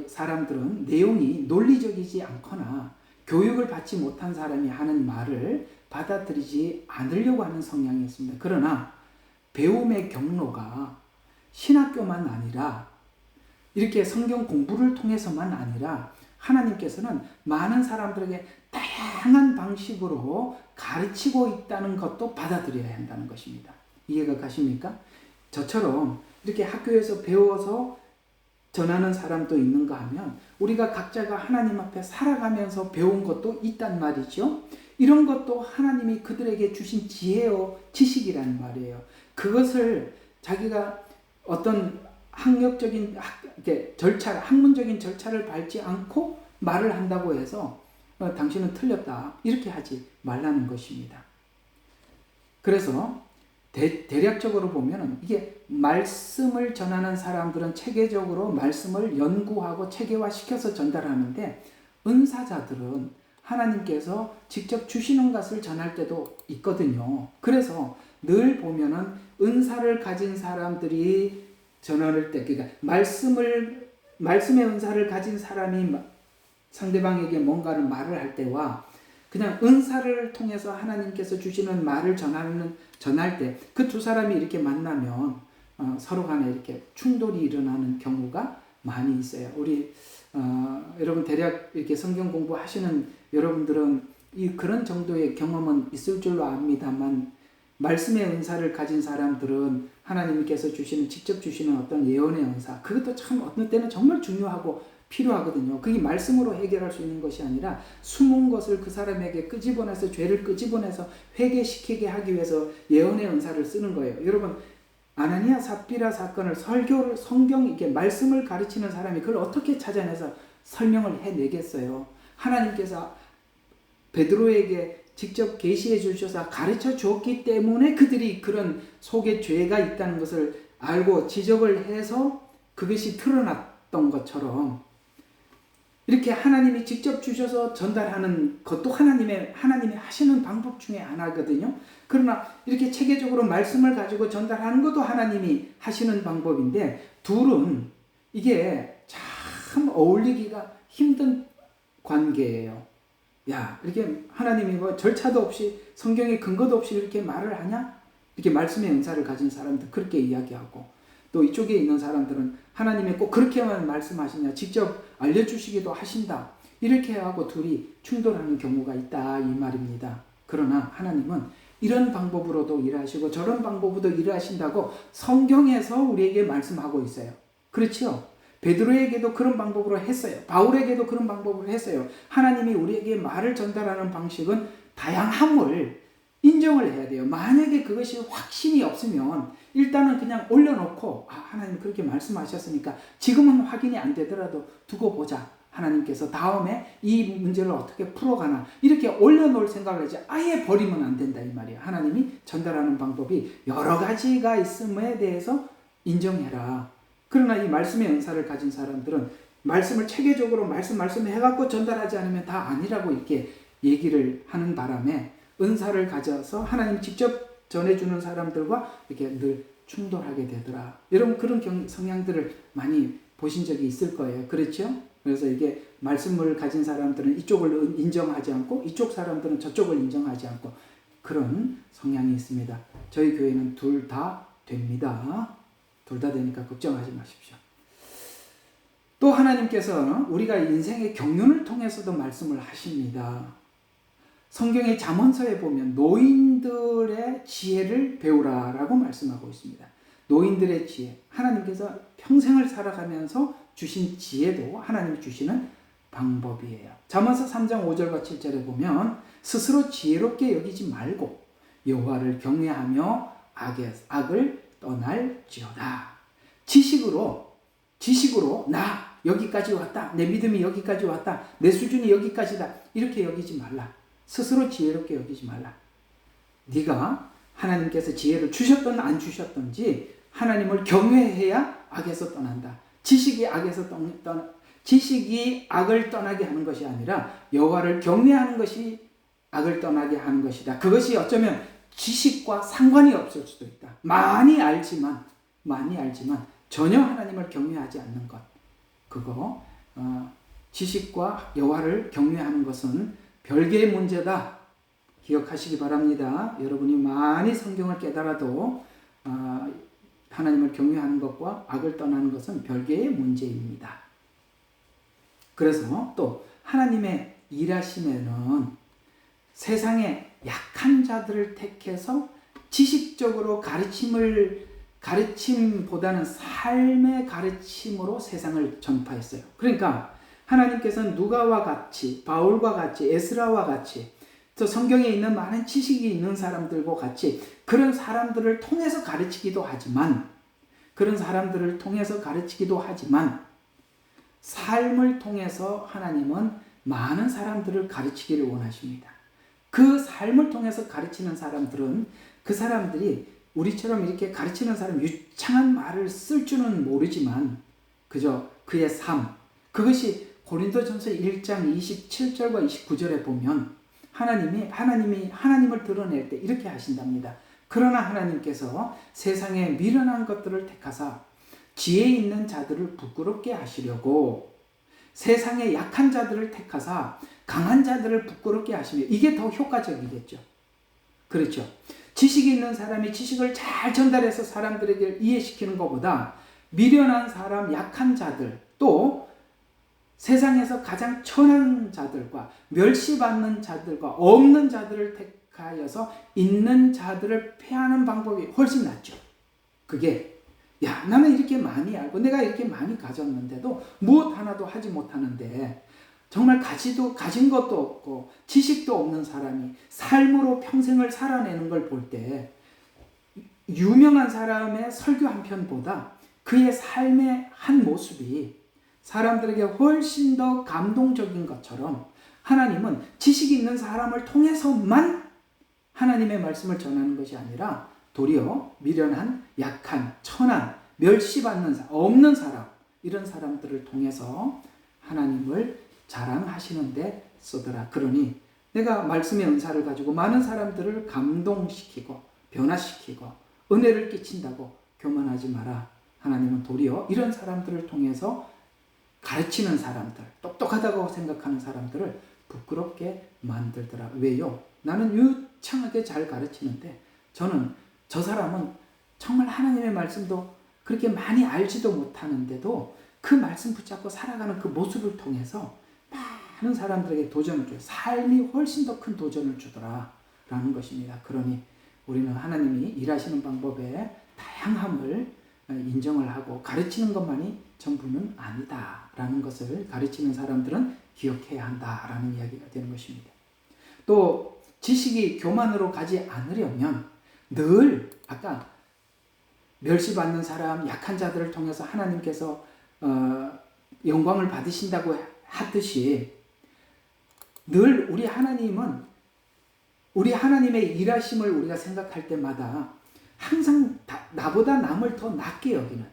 사람들은 내용이 논리적이지 않거나 교육을 받지 못한 사람이 하는 말을 받아들이지 않으려고 하는 성향이 있습니다. 그러나 배움의 경로가 신학교만 아니라 이렇게 성경 공부를 통해서만 아니라 하나님께서는 많은 사람들에게 다양한 방식으로 가르치고 있다는 것도 받아들여야 한다는 것입니다. 이해가 가십니까? 저처럼 이렇게 학교에서 배워서 전하는 사람도 있는가 하면 우리가 각자가 하나님 앞에 살아가면서 배운 것도 있단 말이죠. 이런 것도 하나님이 그들에게 주신 지혜요 지식이란 말이에요. 그것을 자기가 어떤 학문적인 절차를 밟지 않고 말을 한다고 해서 당신은 틀렸다 이렇게 하지 말라는 것입니다. 그래서 대략적으로 보면 이게 말씀을 전하는 사람들은 체계적으로 말씀을 연구하고 체계화시켜서 전달하는데 은사자들은 하나님께서 직접 주시는 것을 전할 때도 있거든요. 그래서 늘 보면은 은사를 가진 사람들이 전할 때, 그러니까 말씀의 은사를 가진 사람이 상대방에게 뭔가를 말을 할 때와 그냥 은사를 통해서 하나님께서 주시는 말을 전할 때 그 두 사람이 이렇게 만나면 서로 간에 이렇게 충돌이 일어나는 경우가 많이 있어요. 우리 여러분 대략 이렇게 성경 공부하시는 여러분들은 그런 정도의 경험은 있을 줄로 압니다만 말씀의 은사를 가진 사람들은 하나님께서 직접 주시는 어떤 예언의 은사, 그것도 참 어떤 때는 정말 중요하고 필요하거든요. 그게 말씀으로 해결할 수 있는 것이 아니라 숨은 것을 그 사람에게 끄집어내서 죄를 끄집어내서 회개시키게 하기 위해서 예언의 은사를 쓰는 거예요. 여러분, 아나니아 삽비라 사건을 성경 이게 말씀을 가르치는 사람이 그걸 어떻게 찾아내서 설명을 해내겠어요? 하나님께서 베드로에게 직접 계시해 주셔서 가르쳐 주었기 때문에 그들이 그런 속에 죄가 있다는 것을 알고 지적을 해서 그것이 드러났던 것처럼 이렇게 하나님이 직접 주셔서 전달하는 것도 하나님이 하시는 방법 중에 하나거든요. 그러나 이렇게 체계적으로 말씀을 가지고 전달하는 것도 하나님이 하시는 방법인데 둘은 이게 참 어울리기가 힘든 관계예요. 야, 이렇게 하나님이 뭐 절차도 없이 성경에 근거도 없이 이렇게 말을 하냐? 이렇게 말씀의 은사를 가진 사람들 그렇게 이야기하고 또 이쪽에 있는 사람들은 하나님이 꼭 그렇게만 말씀하시냐 직접 알려주시기도 하신다 이렇게 하고 둘이 충돌하는 경우가 있다 이 말입니다. 그러나 하나님은 이런 방법으로도 일하시고 저런 방법으로도 일하신다고 성경에서 우리에게 말씀하고 있어요. 그렇죠? 베드로에게도 그런 방법으로 했어요. 바울에게도 그런 방법으로 했어요. 하나님이 우리에게 말을 전달하는 방식은 다양함을 인정을 해야 돼요. 만약에 그것이 확신이 없으면 일단은 그냥 올려놓고 하나님 그렇게 말씀하셨으니까 지금은 확인이 안 되더라도 두고 보자. 하나님께서 다음에 이 문제를 어떻게 풀어가나 이렇게 올려놓을 생각을 하지 아예 버리면 안 된다 이 말이에요. 하나님이 전달하는 방법이 여러 가지가 있음에 대해서 인정해라. 그러나 이 말씀의 은사를 가진 사람들은 말씀을 체계적으로 말씀해갖고 전달하지 않으면 다 아니라고 이렇게 얘기를 하는 바람에 은사를 가져서 하나님 직접 전해주는 사람들과 이렇게 늘 충돌하게 되더라. 여러분 그런 성향들을 많이 보신 적이 있을 거예요. 그렇죠? 그래서 이게 말씀을 가진 사람들은 이쪽을 인정하지 않고 이쪽 사람들은 저쪽을 인정하지 않고 그런 성향이 있습니다. 저희 교회는 둘 다 됩니다. 둘 다 되니까 걱정하지 마십시오. 또 하나님께서 우리가 인생의 경륜을 통해서도 말씀을 하십니다. 성경의 잠언서에 보면 노인들의 지혜를 배우라라고 말씀하고 있습니다. 노인들의 지혜, 하나님께서 평생을 살아가면서 주신 지혜도 하나님이 주시는 방법이에요. 잠언서 3장 5절과 7절에 보면 스스로 지혜롭게 여기지 말고 여호와를 경외하며 악을 떠날지어다. 지식으로 나 여기까지 왔다. 내 믿음이 여기까지 왔다. 내 수준이 여기까지다. 이렇게 여기지 말라. 스스로 지혜롭게 여기지 말라. 네가 하나님께서 지혜를 주셨든 안 주셨든지 하나님을 경외해야 악에서 떠난다. 지식이 악을 떠나게 하는 것이 아니라 여호와를 경외하는 것이 악을 떠나게 하는 것이다. 그것이 어쩌면 지식과 상관이 없을 수도 있다. 많이 알지만 전혀 하나님을 경외하지 않는 것. 그거 지식과 여호와를 경외하는 것은 별개의 문제다. 기억하시기 바랍니다. 여러분이 많이 성경을 깨달아도 하나님을 경외하는 것과 악을 떠나는 것은 별개의 문제입니다. 그래서 또 하나님의 일하심에는 세상의 약한 자들을 택해서 지식적으로 가르침보다는 삶의 가르침으로 세상을 전파했어요. 그러니까 하나님께서는 누가와 같이, 바울과 같이, 에스라와 같이, 또 성경에 있는 많은 지식이 있는 사람들과 같이 그런 사람들을 통해서 가르치기도 하지만 삶을 통해서 하나님은 많은 사람들을 가르치기를 원하십니다. 그 삶을 통해서 가르치는 사람들은 그 사람들이 우리처럼 이렇게 가르치는 사람 유창한 말을 쓸 줄은 모르지만 그저 그의 삶, 그것이 고린도전서 1장 27절과 29절에 보면 하나님이 하나님을 드러낼 때 이렇게 하신답니다. 그러나 하나님께서 세상에 미련한 것들을 택하사 지혜 있는 자들을 부끄럽게 하시려고 세상에 약한 자들을 택하사 강한 자들을 부끄럽게 하시며 이게 더 효과적이겠죠. 그렇죠. 지식이 있는 사람이 지식을 잘 전달해서 사람들에게 이해시키는 것보다 미련한 사람, 약한 자들, 또 세상에서 가장 천한 자들과 멸시받는 자들과 없는 자들을 택하여서 있는 자들을 패하는 방법이 훨씬 낫죠. 그게 야, 나는 이렇게 많이 알고 내가 이렇게 많이 가졌는데도 무엇 하나도 하지 못하는데 정말 가진 것도 없고 지식도 없는 사람이 삶으로 평생을 살아내는 걸 볼 때 유명한 사람의 설교 한 편보다 그의 삶의 한 모습이 사람들에게 훨씬 더 감동적인 것처럼 하나님은 지식 있는 사람을 통해서만 하나님의 말씀을 전하는 것이 아니라 도리어 미련한, 약한, 천한, 멸시받는 사람, 없는 사람, 이런 사람들을 통해서 하나님을 자랑하시는데 쓰더라. 그러니 내가 말씀의 은사를 가지고 많은 사람들을 감동시키고 변화시키고 은혜를 끼친다고 교만하지 마라. 하나님은 도리어 이런 사람들을 통해서 가르치는 사람들, 똑똑하다고 생각하는 사람들을 부끄럽게 만들더라. 왜요? 나는 유창하게 잘 가르치는데 저는 저 사람은 정말 하나님의 말씀도 그렇게 많이 알지도 못하는데도 그 말씀 붙잡고 살아가는 그 모습을 통해서 많은 사람들에게 도전을 줘요. 삶이 훨씬 더 큰 도전을 주더라 라는 것입니다. 그러니 우리는 하나님이 일하시는 방법에 다양함을 인정을 하고 가르치는 것만이 전부는 아니다 라는 것을 가르치는 사람들은 기억해야 한다 라는 이야기가 되는 것입니다. 또 지식이 교만으로 가지 않으려면 늘 아까 멸시받는 사람, 약한 자들을 통해서 하나님께서 영광을 받으신다고 하듯이 늘 우리 하나님의 일하심을 우리가 생각할 때마다 항상 나보다 남을 더 낫게 여기는,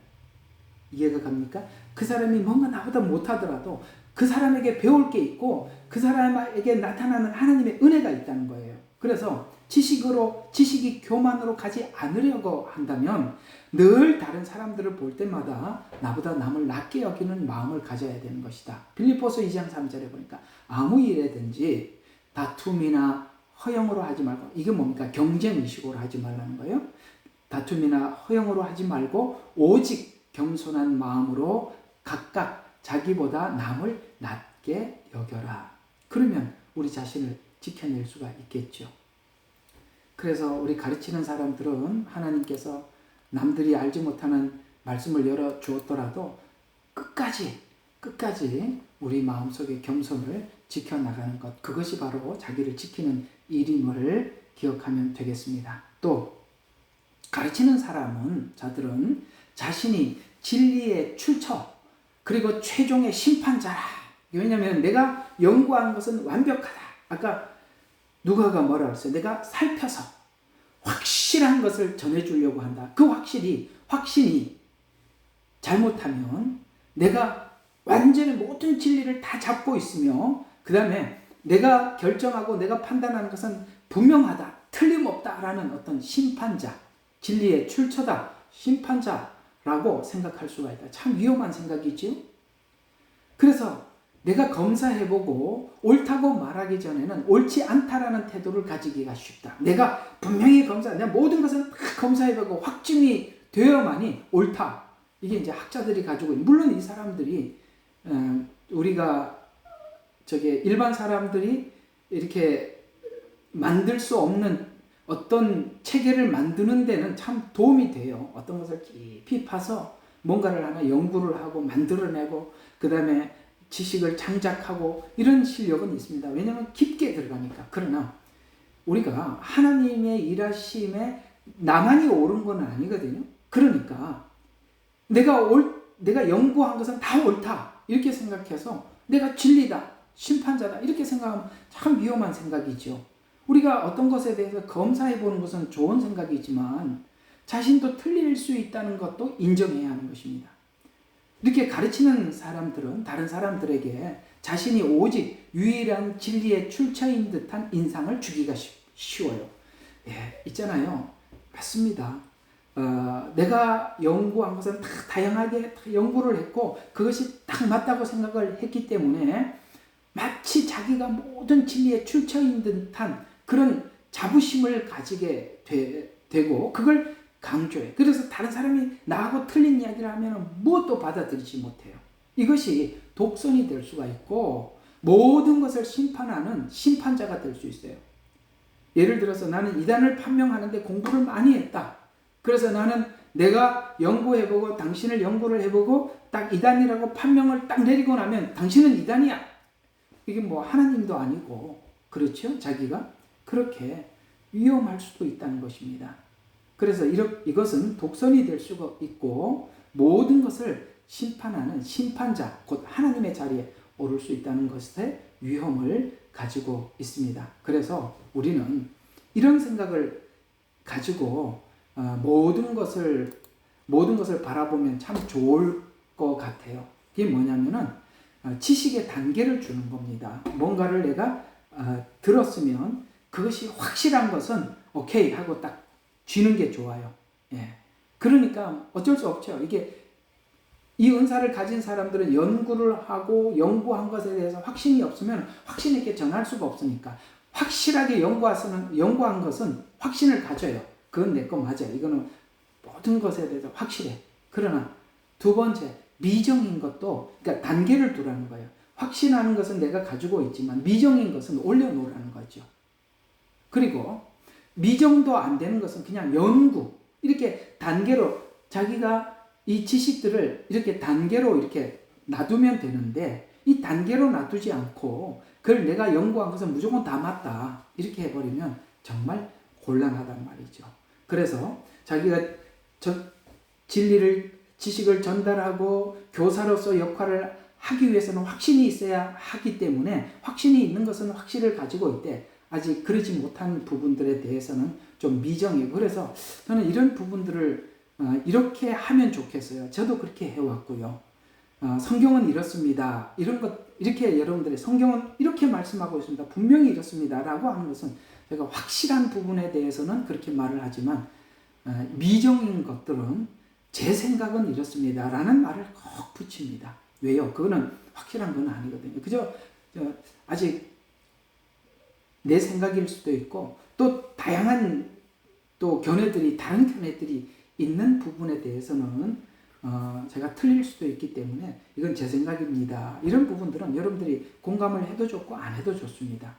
이해가 갑니까? 그 사람이 뭔가 나보다 못하더라도 그 사람에게 배울 게 있고 그 사람에게 나타나는 하나님의 은혜가 있다는 거예요. 그래서 지식이 교만으로 가지 않으려고 한다면 늘 다른 사람들을 볼 때마다 나보다 남을 낮게 여기는 마음을 가져야 되는 것이다. 빌립보서 2장 3절에 보니까 아무 일에든지 다툼이나 허영으로 하지 말고, 이게 뭡니까? 경쟁의식으로 하지 말라는 거예요. 다툼이나 허영으로 하지 말고 오직 겸손한 마음으로 각각 자기보다 남을 낮게 여겨라. 그러면 우리 자신을 지켜낼 수가 있겠죠. 그래서 우리 가르치는 사람들은 하나님께서 남들이 알지 못하는 말씀을 열어 주었더라도 끝까지 우리 마음속에 겸손을 지켜나가는 것, 그것이 바로 자기를 지키는 일임을 기억하면 되겠습니다. 또 가르치는 자들은 자신이 진리의 출처 그리고 최종의 심판자라. 왜냐하면 내가 연구한 것은 완벽하다. 아까 누가가 뭐라 그랬어요? 내가 살펴서 확실한 것을 전해주려고 한다. 그 확신이 잘못하면 내가 완전히 모든 진리를 다 잡고 있으며 그 다음에 내가 결정하고 내가 판단하는 것은 분명하다, 틀림없다라는 어떤 심판자, 진리의 출처다, 심판자라고 생각할 수가 있다. 참 위험한 생각이지요. 그래서 내가 검사해보고 옳다고 말하기 전에는 옳지 않다라는 태도를 가지기가 쉽다. 내가 분명히 내가 모든 것을 다 검사해보고 확증이 되어야만이 옳다. 이게 이제 학자들이 가지고 있는, 물론 이 사람들이 우리가 일반 사람들이 이렇게 만들 수 없는 어떤 체계를 만드는 데는 참 도움이 돼요. 어떤 것을 깊이 파서 뭔가를 하나 연구를 하고 만들어내고 그 다음에 지식을 장작하고 이런 실력은 있습니다. 왜냐하면 깊게 들어가니까. 그러나 우리가 하나님의 일하심에 나만이 옳은 건 아니거든요. 그러니까 내가 연구한 것은 다 옳다 이렇게 생각해서 내가 진리다, 심판자다 이렇게 생각하면 참 위험한 생각이죠. 우리가 어떤 것에 대해서 검사해보는 것은 좋은 생각이지만 자신도 틀릴 수 있다는 것도 인정해야 하는 것입니다. 이렇게 가르치는 사람들은 다른 사람들에게 자신이 오직 유일한 진리의 출처인 듯한 인상을 주기가 쉬워요. 예, 있잖아요. 맞습니다. 내가 연구한 것은 다 다양하게 연구를 했고 그것이 딱 맞다고 생각을 했기 때문에 마치 자기가 모든 진리의 출처인 듯한 그런 자부심을 가지게 되고 그걸 강조해. 그래서 다른 사람이 나하고 틀린 이야기를 하면 무엇도 받아들이지 못해요. 이것이 독선이 될 수가 있고 모든 것을 심판하는 심판자가 될 수 있어요. 예를 들어서 나는 이단을 판명하는데 공부를 많이 했다. 그래서 나는 내가 연구해보고 당신을 연구를 해보고 딱 이단이라고 판명을 딱 내리고 나면 당신은 이단이야. 이게 뭐 하나님도 아니고 그렇죠? 자기가 그렇게 위험할 수도 있다는 것입니다. 그래서 이것은 독선이 될 수가 있고 모든 것을 심판하는 심판자 곧 하나님의 자리에 오를 수 있다는 것의 위험을 가지고 있습니다. 그래서 우리는 이런 생각을 가지고 모든 것을 바라보면 참 좋을 것 같아요. 그게 뭐냐면은 지식의 단계를 주는 겁니다. 뭔가를 내가 들었으면 그것이 확실한 것은 오케이 하고 딱 쥐는 게 좋아요. 예. 그러니까 어쩔 수 없죠. 이게 이 은사를 가진 사람들은 연구를 하고 연구한 것에 대해서 확신이 없으면 확신 있게 전할 수가 없으니까 확실하게 연구한 것은 확신을 가져요. 그건 내 거 맞아. 이거는 모든 것에 대해서 확실해. 그러나 두 번째, 미정인 것도 그러니까 단계를 두라는 거예요. 확신하는 것은 내가 가지고 있지만 미정인 것은 올려놓으라는 거죠. 그리고 미정도 안 되는 것은 그냥 연구 이렇게 단계로 자기가 이 지식들을 이렇게 단계로 이렇게 놔두면 되는데 이 단계로 놔두지 않고 그걸 내가 연구한 것은 무조건 다 맞다 이렇게 해버리면 정말 곤란하단 말이죠. 그래서 자기가 지식을 전달하고 교사로서 역할을 하기 위해서는 확신이 있어야 하기 때문에 확신이 있는 것은 확신을 가지고 있대. 아직 그러지 못한 부분들에 대해서는 좀 미정이고 그래서 저는 이런 부분들을 이렇게 하면 좋겠어요. 저도 그렇게 해왔고요. 성경은 이렇습니다. 이런 것 이렇게 여러분들이 성경은 이렇게 말씀하고 있습니다. 분명히 이렇습니다라고 하는 것은 제가 확실한 부분에 대해서는 그렇게 말을 하지만 미정인 것들은 제 생각은 이렇습니다라는 말을 꼭 붙입니다. 왜요? 그거는 확실한 건 아니거든요. 그저 아직 내 생각일 수도 있고 또 다양한 또 다른 견해들이 있는 부분에 대해서는 제가 틀릴 수도 있기 때문에 이건 제 생각입니다. 이런 부분들은 여러분들이 공감을 해도 좋고 안 해도 좋습니다.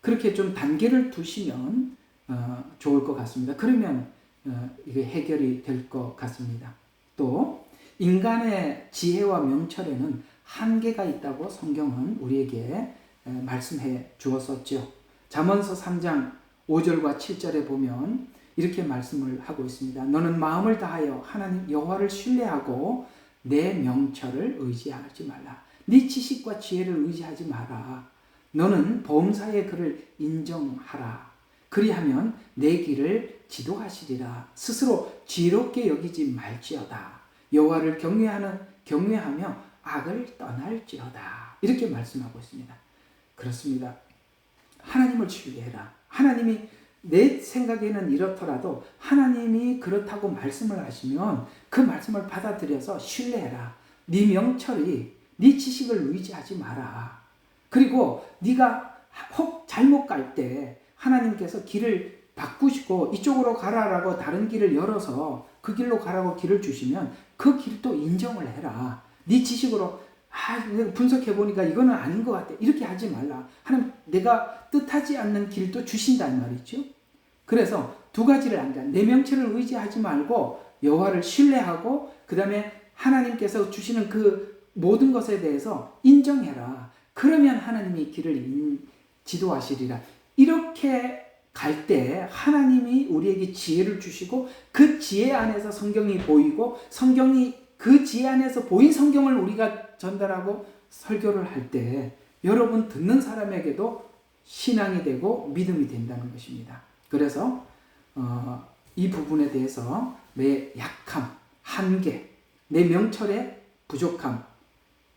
그렇게 좀 단계를 두시면 좋을 것 같습니다. 그러면 이게 해결이 될 것 같습니다. 또 인간의 지혜와 명철에는 한계가 있다고 성경은 우리에게 말씀해 주었었죠. 잠언서 3장 5절과 7절에 보면 이렇게 말씀을 하고 있습니다. 너는 마음을 다하여 하나님 여호와를 신뢰하고 내 명철을 의지하지 말라. 네 지식과 지혜를 의지하지 마라. 너는 범사의 그를 인정하라. 그리하면 내 길을 지도하시리라. 스스로 지혜롭게 여기지 말지어다. 여호와를 경외하며 악을 떠날지어다. 이렇게 말씀하고 있습니다. 그렇습니다. 하나님을 신뢰해라. 하나님이 내 생각에는 이렇더라도 하나님이 그렇다고 말씀을 하시면 그 말씀을 받아들여서 신뢰해라. 네 명철이 네 지식을 의지하지 마라. 그리고 네가 혹 잘못 갈 때 하나님께서 길을 바꾸시고 이쪽으로 가라라고 다른 길을 열어서 그 길로 가라고 길을 주시면 그 길도 인정을 해라. 네 지식으로 분석해보니까 이거는 아닌 것 같아. 이렇게 하지 말라. 하나님 내가 뜻하지 않는 길도 주신단 말이죠. 그래서 두 가지를 한다. 내 명철을 의지하지 말고 여호와를 신뢰하고 그 다음에 하나님께서 주시는 그 모든 것에 대해서 인정해라. 그러면 하나님이 길을 지도하시리라. 이렇게 갈 때 하나님이 우리에게 지혜를 주시고 그 지혜 안에서 성경이 보이고 성경이 그 지혜 안에서 보인 성경을 우리가 전달하고 설교를 할 때 여러분 듣는 사람에게도 신앙이 되고 믿음이 된다는 것입니다. 그래서 이 부분에 대해서 내 약함, 한계, 내 명철의 부족함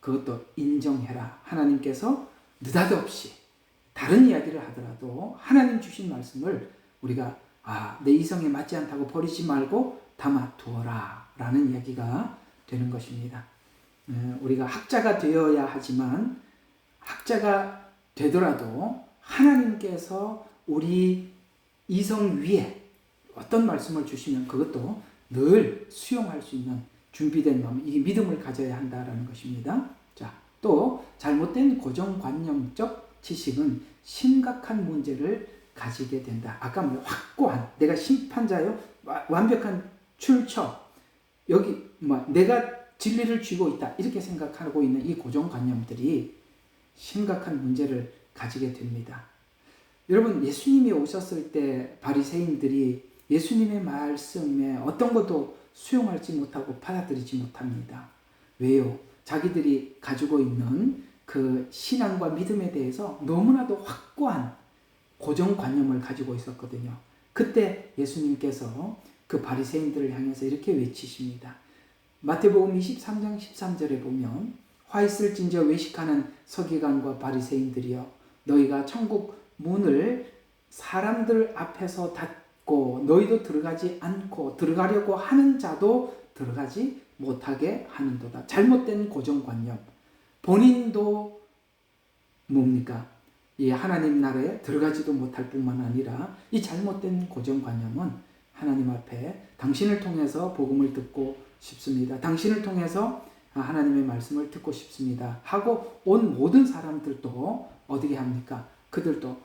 그것도 인정해라. 하나님께서 느닷없이 다른 이야기를 하더라도 하나님 주신 말씀을 우리가 내 이성에 맞지 않다고 버리지 말고 담아두어라 라는 이야기가 되는 것입니다. 우리가 학자가 되어야 하지만 학자가 되더라도 하나님께서 우리 이성 위에 어떤 말씀을 주시면 그것도 늘 수용할 수 있는 준비된 마음, 이 믿음을 가져야 한다라는 것입니다. 자, 또 잘못된 고정관념적 지식은 심각한 문제를 가지게 된다. 아까 확고한 내가 심판자요, 완벽한 출처, 여기 내가 진리를 쥐고 있다 이렇게 생각하고 있는 이 고정관념들이 심각한 문제를 가지게 됩니다. 여러분, 예수님이 오셨을 때 바리새인들이 예수님의 말씀에 어떤 것도 수용하지 못하고 받아들이지 못합니다. 왜요? 자기들이 가지고 있는 그 신앙과 믿음에 대해서 너무나도 확고한 고정관념을 가지고 있었거든요. 그때 예수님께서 그 바리새인들을 향해서 이렇게 외치십니다. 마태복음 23장 13절에 보면 화 있을진저 외식하는 서기관과 바리새인들이여 너희가 천국 문을 사람들 앞에서 닫고 너희도 들어가지 않고 들어가려고 하는 자도 들어가지 못하게 하는도다. 잘못된 고정관념. 본인도 뭡니까? 이 하나님 나라에 들어가지도 못할 뿐만 아니라 이 잘못된 고정관념은 하나님 앞에 당신을 통해서 복음을 듣고 싶습니다. 당신을 통해서 하나님의 말씀을 듣고 싶습니다. 하고 온 모든 사람들도 어떻게 합니까? 그들도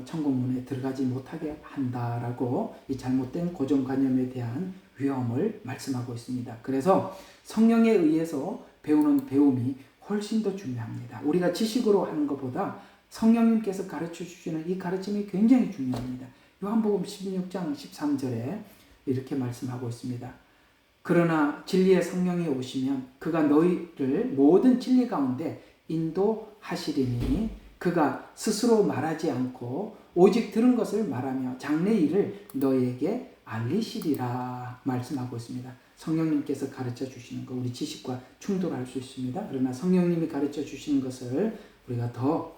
천국문에 들어가지 못하게 한다라고 이 잘못된 고정관념에 대한 위험을 말씀하고 있습니다. 그래서 성령에 의해서 배우는 배움이 훨씬 더 중요합니다. 우리가 지식으로 하는 것보다 성령님께서 가르쳐 주시는 이 가르침이 굉장히 중요합니다. 요한복음 16장 13절에 이렇게 말씀하고 있습니다. 그러나 진리의 성령이 오시면 그가 너희를 모든 진리 가운데 인도하시리니 그가 스스로 말하지 않고 오직 들은 것을 말하며 장래 일을 너희에게 알리시리라 말씀하고 있습니다. 성령님께서 가르쳐 주시는 것, 우리 지식과 충돌할 수 있습니다. 그러나 성령님이 가르쳐 주시는 것을 우리가 더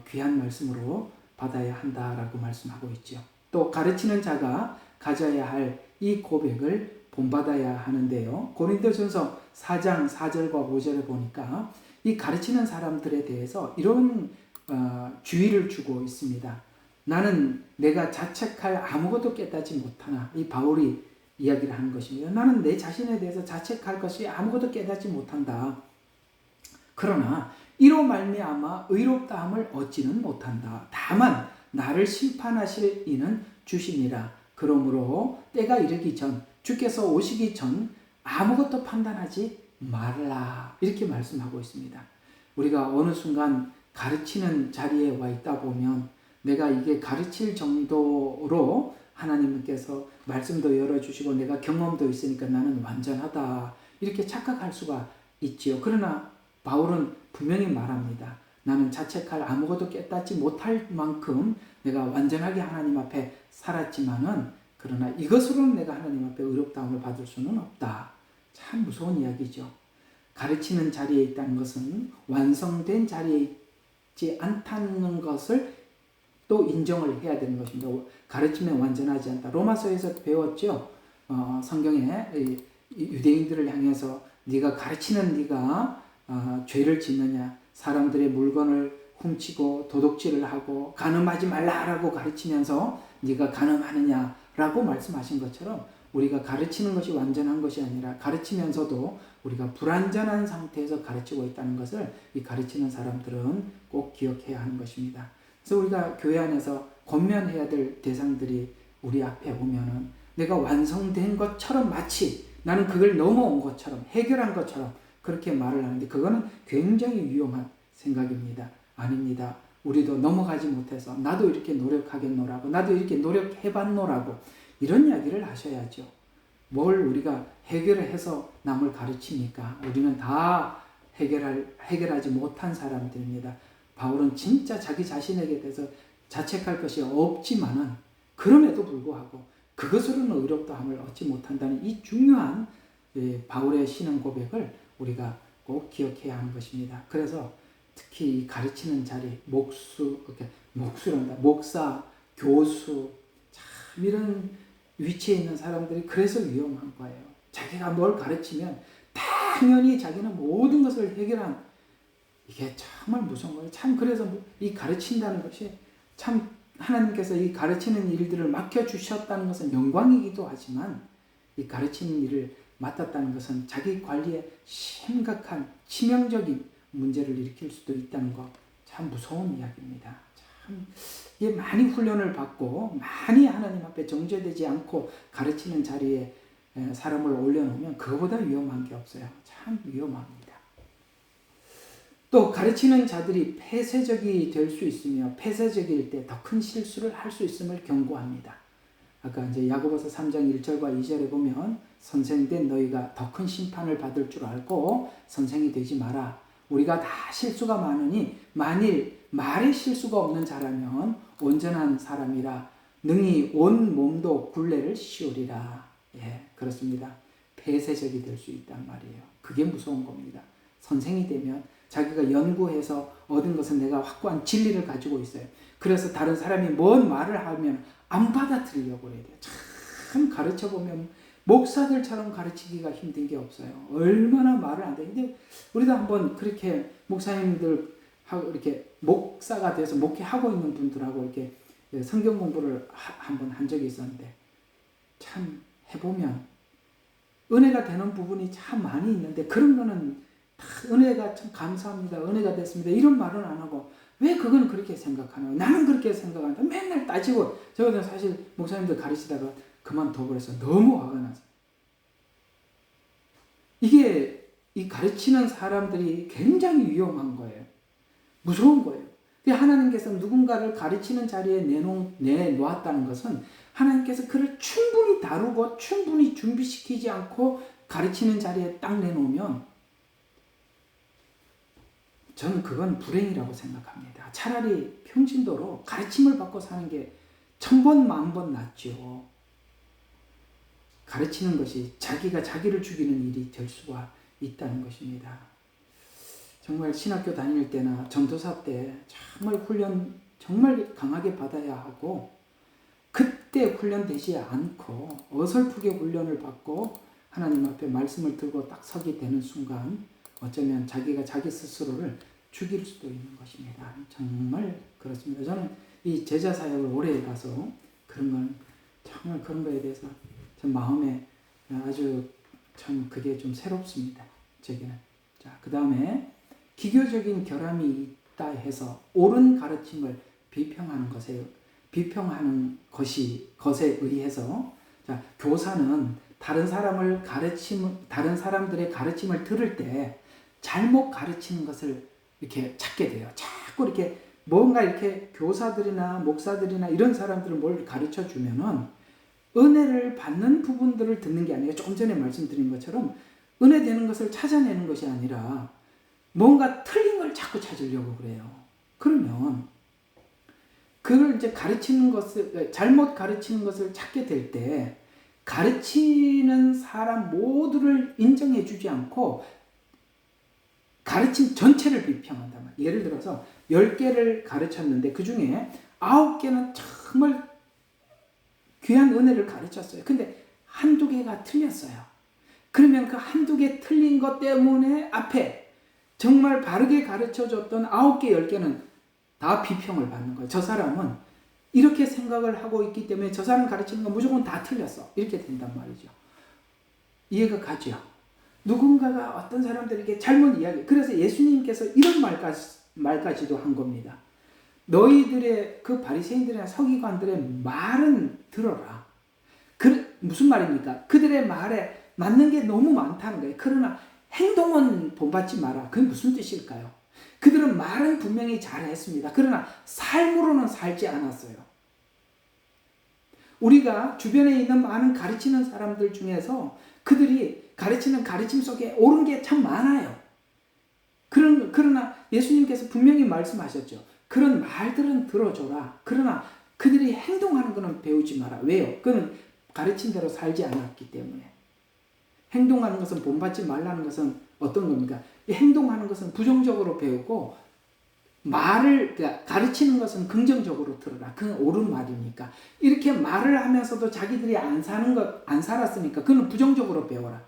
귀한 말씀으로 받아야 한다라고 말씀하고 있죠. 또 가르치는 자가 가져야 할 이 고백을 본받아야 하는데요. 고린도전서 4장 4절과 5절에 보니까 이 가르치는 사람들에 대해서 이런 주의를 주고 있습니다. 나는 내가 자책할 아무것도 깨닫지 못하나, 이 바울이 이야기를 하는 것입니다. 나는 내 자신에 대해서 자책할 것이 아무것도 깨닫지 못한다. 그러나 이로 말미암아 의롭다함을 얻지는 못한다. 다만 나를 심판하실 이는 주시니라. 그러므로 때가 이르기 전, 주께서 오시기 전 아무것도 판단하지 말라. 이렇게 말씀하고 있습니다. 우리가 어느 순간 가르치는 자리에 와 있다 보면 내가 이게 가르칠 정도로 하나님께서 말씀도 열어주시고 내가 경험도 있으니까 나는 완전하다. 이렇게 착각할 수가 있지요. 그러나 바울은 분명히 말합니다. 나는 자책할 아무것도 깨닫지 못할 만큼 내가 완전하게 하나님 앞에 살았지만은 그러나 이것으로는 내가 하나님 앞에 의롭다함을 받을 수는 없다. 참 무서운 이야기죠. 가르치는 자리에 있다는 것은 완성된 자리에 있지 않다는 것을 또 인정을 해야 되는 것입니다. 가르치면 완전하지 않다. 로마서에서 배웠죠. 성경에 유대인들을 향해서 네가 가르치는 네가 죄를 짓느냐, 사람들의 물건을 훔치고 도둑질을 하고 간음하지 말라라고 가르치면서 네가 간음하느냐라고 말씀하신 것처럼 우리가 가르치는 것이 완전한 것이 아니라 가르치면서도 우리가 불완전한 상태에서 가르치고 있다는 것을 이 가르치는 사람들은 꼭 기억해야 하는 것입니다. 그래서 우리가 교회 안에서 권면해야 될 대상들이 우리 앞에 오면은 내가 완성된 것처럼 마치 나는 그걸 넘어온 것처럼 해결한 것처럼 그렇게 말을 하는데 그거는 굉장히 위험한 생각입니다. 아닙니다. 우리도 넘어가지 못해서 나도 이렇게 노력하겠노라고 나도 이렇게 노력해봤노라고 이런 이야기를 하셔야죠. 뭘 우리가 해결을 해서 남을 가르칩니까? 우리는 다 해결하지 못한 사람들입니다. 바울은 진짜 자기 자신에게 대해서 자책할 것이 없지만은 그럼에도 불구하고 그것으로는 의롭다함을 얻지 못한다는 이 중요한 바울의 신앙 고백을 우리가 꼭 기억해야 하는 것입니다. 그래서 특히 이 가르치는 자리, 목수란다, 목사, 교수, 참 이런 위치에 있는 사람들이 그래서 위험한 거예요. 자기가 뭘 가르치면 당연히 자기는 모든 것을 해결한 이게 정말 무서운 거예요. 참 그래서 이 가르친다는 것이 참 하나님께서 이 가르치는 일들을 맡겨주셨다는 것은 영광이기도 하지만 이 가르치는 일을 맡았다는 것은 자기 관리에 심각한 치명적인 문제를 일으킬 수도 있다는 거 참 무서운 이야기입니다. 참 이게 많이 훈련을 받고 많이 하나님 앞에 정죄되지 않고 가르치는 자리에 사람을 올려놓으면 그거보다 위험한 게 없어요. 참 위험합니다. 또 가르치는 자들이 폐쇄적이 될 수 있으며 폐쇄적일 때 더 큰 실수를 할 수 있음을 경고합니다. 아까 이제 야고보서 3장 1절과 2절에 보면 선생된 너희가 더 큰 심판을 받을 줄 알고 선생이 되지 마라. 우리가 다 실수가 많으니 만일 말에 실수가 없는 자라면 온전한 사람이라 능히 온 몸도 굴레를 씌우리라. 예, 그렇습니다. 폐쇄적이 될 수 있단 말이에요. 그게 무서운 겁니다. 선생이 되면 자기가 연구해서 얻은 것은 내가 확고한 진리를 가지고 있어요. 그래서 다른 사람이 뭔 말을 하면 안 받아들이려고 그래야 돼요. 참 가르쳐보면 목사들처럼 가르치기가 힘든 게 없어요. 얼마나 말을 안 돼. 근데 우리도 한번 그렇게 목사님들 하고 이렇게 목사가 돼서 목회하고 있는 분들하고 이렇게 성경 공부를 한번 한 적이 있었는데 참 해보면 은혜가 되는 부분이 참 많이 있는데 그런 거는 다 은혜가 참 감사합니다. 은혜가 됐습니다. 이런 말은 안 하고 왜 그건 그렇게 생각하나? 나는 그렇게 생각한다. 맨날 따지고 저는 사실 목사님들 가르치다가 그만둬버려서 너무 화가 나서 이게 이 가르치는 사람들이 굉장히 위험한 거예요. 무서운 거예요. 하나님께서 누군가를 가르치는 자리에 내놓았다는 것은 하나님께서 그를 충분히 다루고 충분히 준비시키지 않고 가르치는 자리에 딱 내놓으면 저는 그건 불행이라고 생각합니다. 차라리 평신도로 가르침을 받고 사는 게 1000번, 10,000번 낫죠. 가르치는 것이 자기가 자기를 죽이는 일이 될 수가 있다는 것입니다. 정말 신학교 다닐 때나 전도사 때 정말 훈련 정말 강하게 받아야 하고 그때 훈련되지 않고 어설프게 훈련을 받고 하나님 앞에 말씀을 들고 딱 서게 되는 순간 어쩌면 자기가 자기 스스로를 죽일 수도 있는 것입니다. 정말 그렇습니다. 저는 이 제자 사역을 오래 해봐서 그런 건 정말 그런 거에 대해서 전 마음에 아주 참 그게 좀 새롭습니다. 제게는. 자, 그 다음에 기교적인 결함이 있다 해서 옳은 가르침을 비평하는 것에 의해서 자, 교사는 다른 사람들의 가르침을 들을 때 잘못 가르치는 것을 이렇게 찾게 돼요. 자꾸 이렇게 뭔가 이렇게 교사들이나 목사들이나 이런 사람들을 뭘 가르쳐 주면은 은혜를 받는 부분들을 듣는 게 아니라 조금 전에 말씀드린 것처럼 은혜 되는 것을 찾아내는 것이 아니라 뭔가 틀린 걸 자꾸 찾으려고 그래요. 그러면 그걸 이제 잘못 가르치는 것을 찾게 될 때 가르치는 사람 모두를 인정해 주지 않고 가르침 전체를 비평한단 말이에요. 예를 들어서 10개를 가르쳤는데 그 중에 9개는 정말 귀한 은혜를 가르쳤어요. 근데 한두 개가 틀렸어요. 그러면 그 한두 개 틀린 것 때문에 앞에 정말 바르게 가르쳐줬던 9개, 10개는 다 비평을 받는 거예요. 저 사람은 이렇게 생각을 하고 있기 때문에 저 사람 가르치는 건 무조건 다 틀렸어. 이렇게 된단 말이죠. 이해가 가죠? 누군가가 어떤 사람들에게 잘못 그래서 예수님께서 이런 말까지도 한 겁니다. 너희들의 그 바리새인들이나 서기관들의 말은 들어라. 무슨 말입니까? 그들의 말에 맞는 게 너무 많다는 거예요. 그러나 행동은 본받지 마라. 그게 무슨 뜻일까요? 그들은 말은 분명히 잘했습니다. 그러나 삶으로는 살지 않았어요. 우리가 주변에 있는 많은 가르치는 사람들 중에서 그들이 가르치는 가르침 속에 옳은 게 참 많아요. 그러나 예수님께서 분명히 말씀하셨죠. 그런 말들은 들어줘라. 그러나 그들이 행동하는 것은 배우지 마라. 왜요? 그는 가르친 대로 살지 않았기 때문에. 행동하는 것은 본받지 말라는 것은 어떤 겁니까? 행동하는 것은 부정적으로 배우고 그러니까 가르치는 것은 긍정적으로 들어라. 그건 옳은 말이니까. 이렇게 말을 하면서도 자기들이 안 살았으니까 그건 부정적으로 배워라.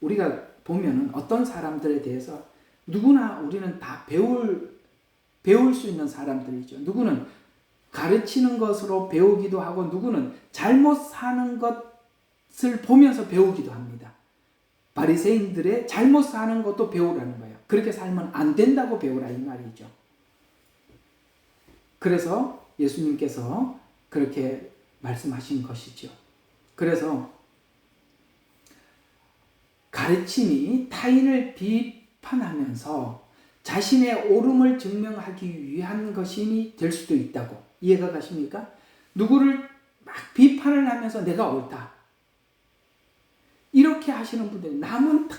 우리가 보면은 어떤 사람들에 대해서 누구나 우리는 다 배울 수 있는 사람들이죠. 누구는 가르치는 것으로 배우기도 하고 누구는 잘못 사는 것을 보면서 배우기도 합니다. 바리새인들의 잘못 사는 것도 배우라는 거예요. 그렇게 살면 안 된다고 배우라 이 말이죠. 그래서 예수님께서 그렇게 말씀하신 것이죠. 그래서 가르침이 타인을 비판하면서 자신의 옳음을 증명하기 위한 것이 될 수도 있다고. 이해가 가십니까? 누구를 막 비판을 하면서 내가 옳다. 이렇게 하시는 분들이, 남은 다,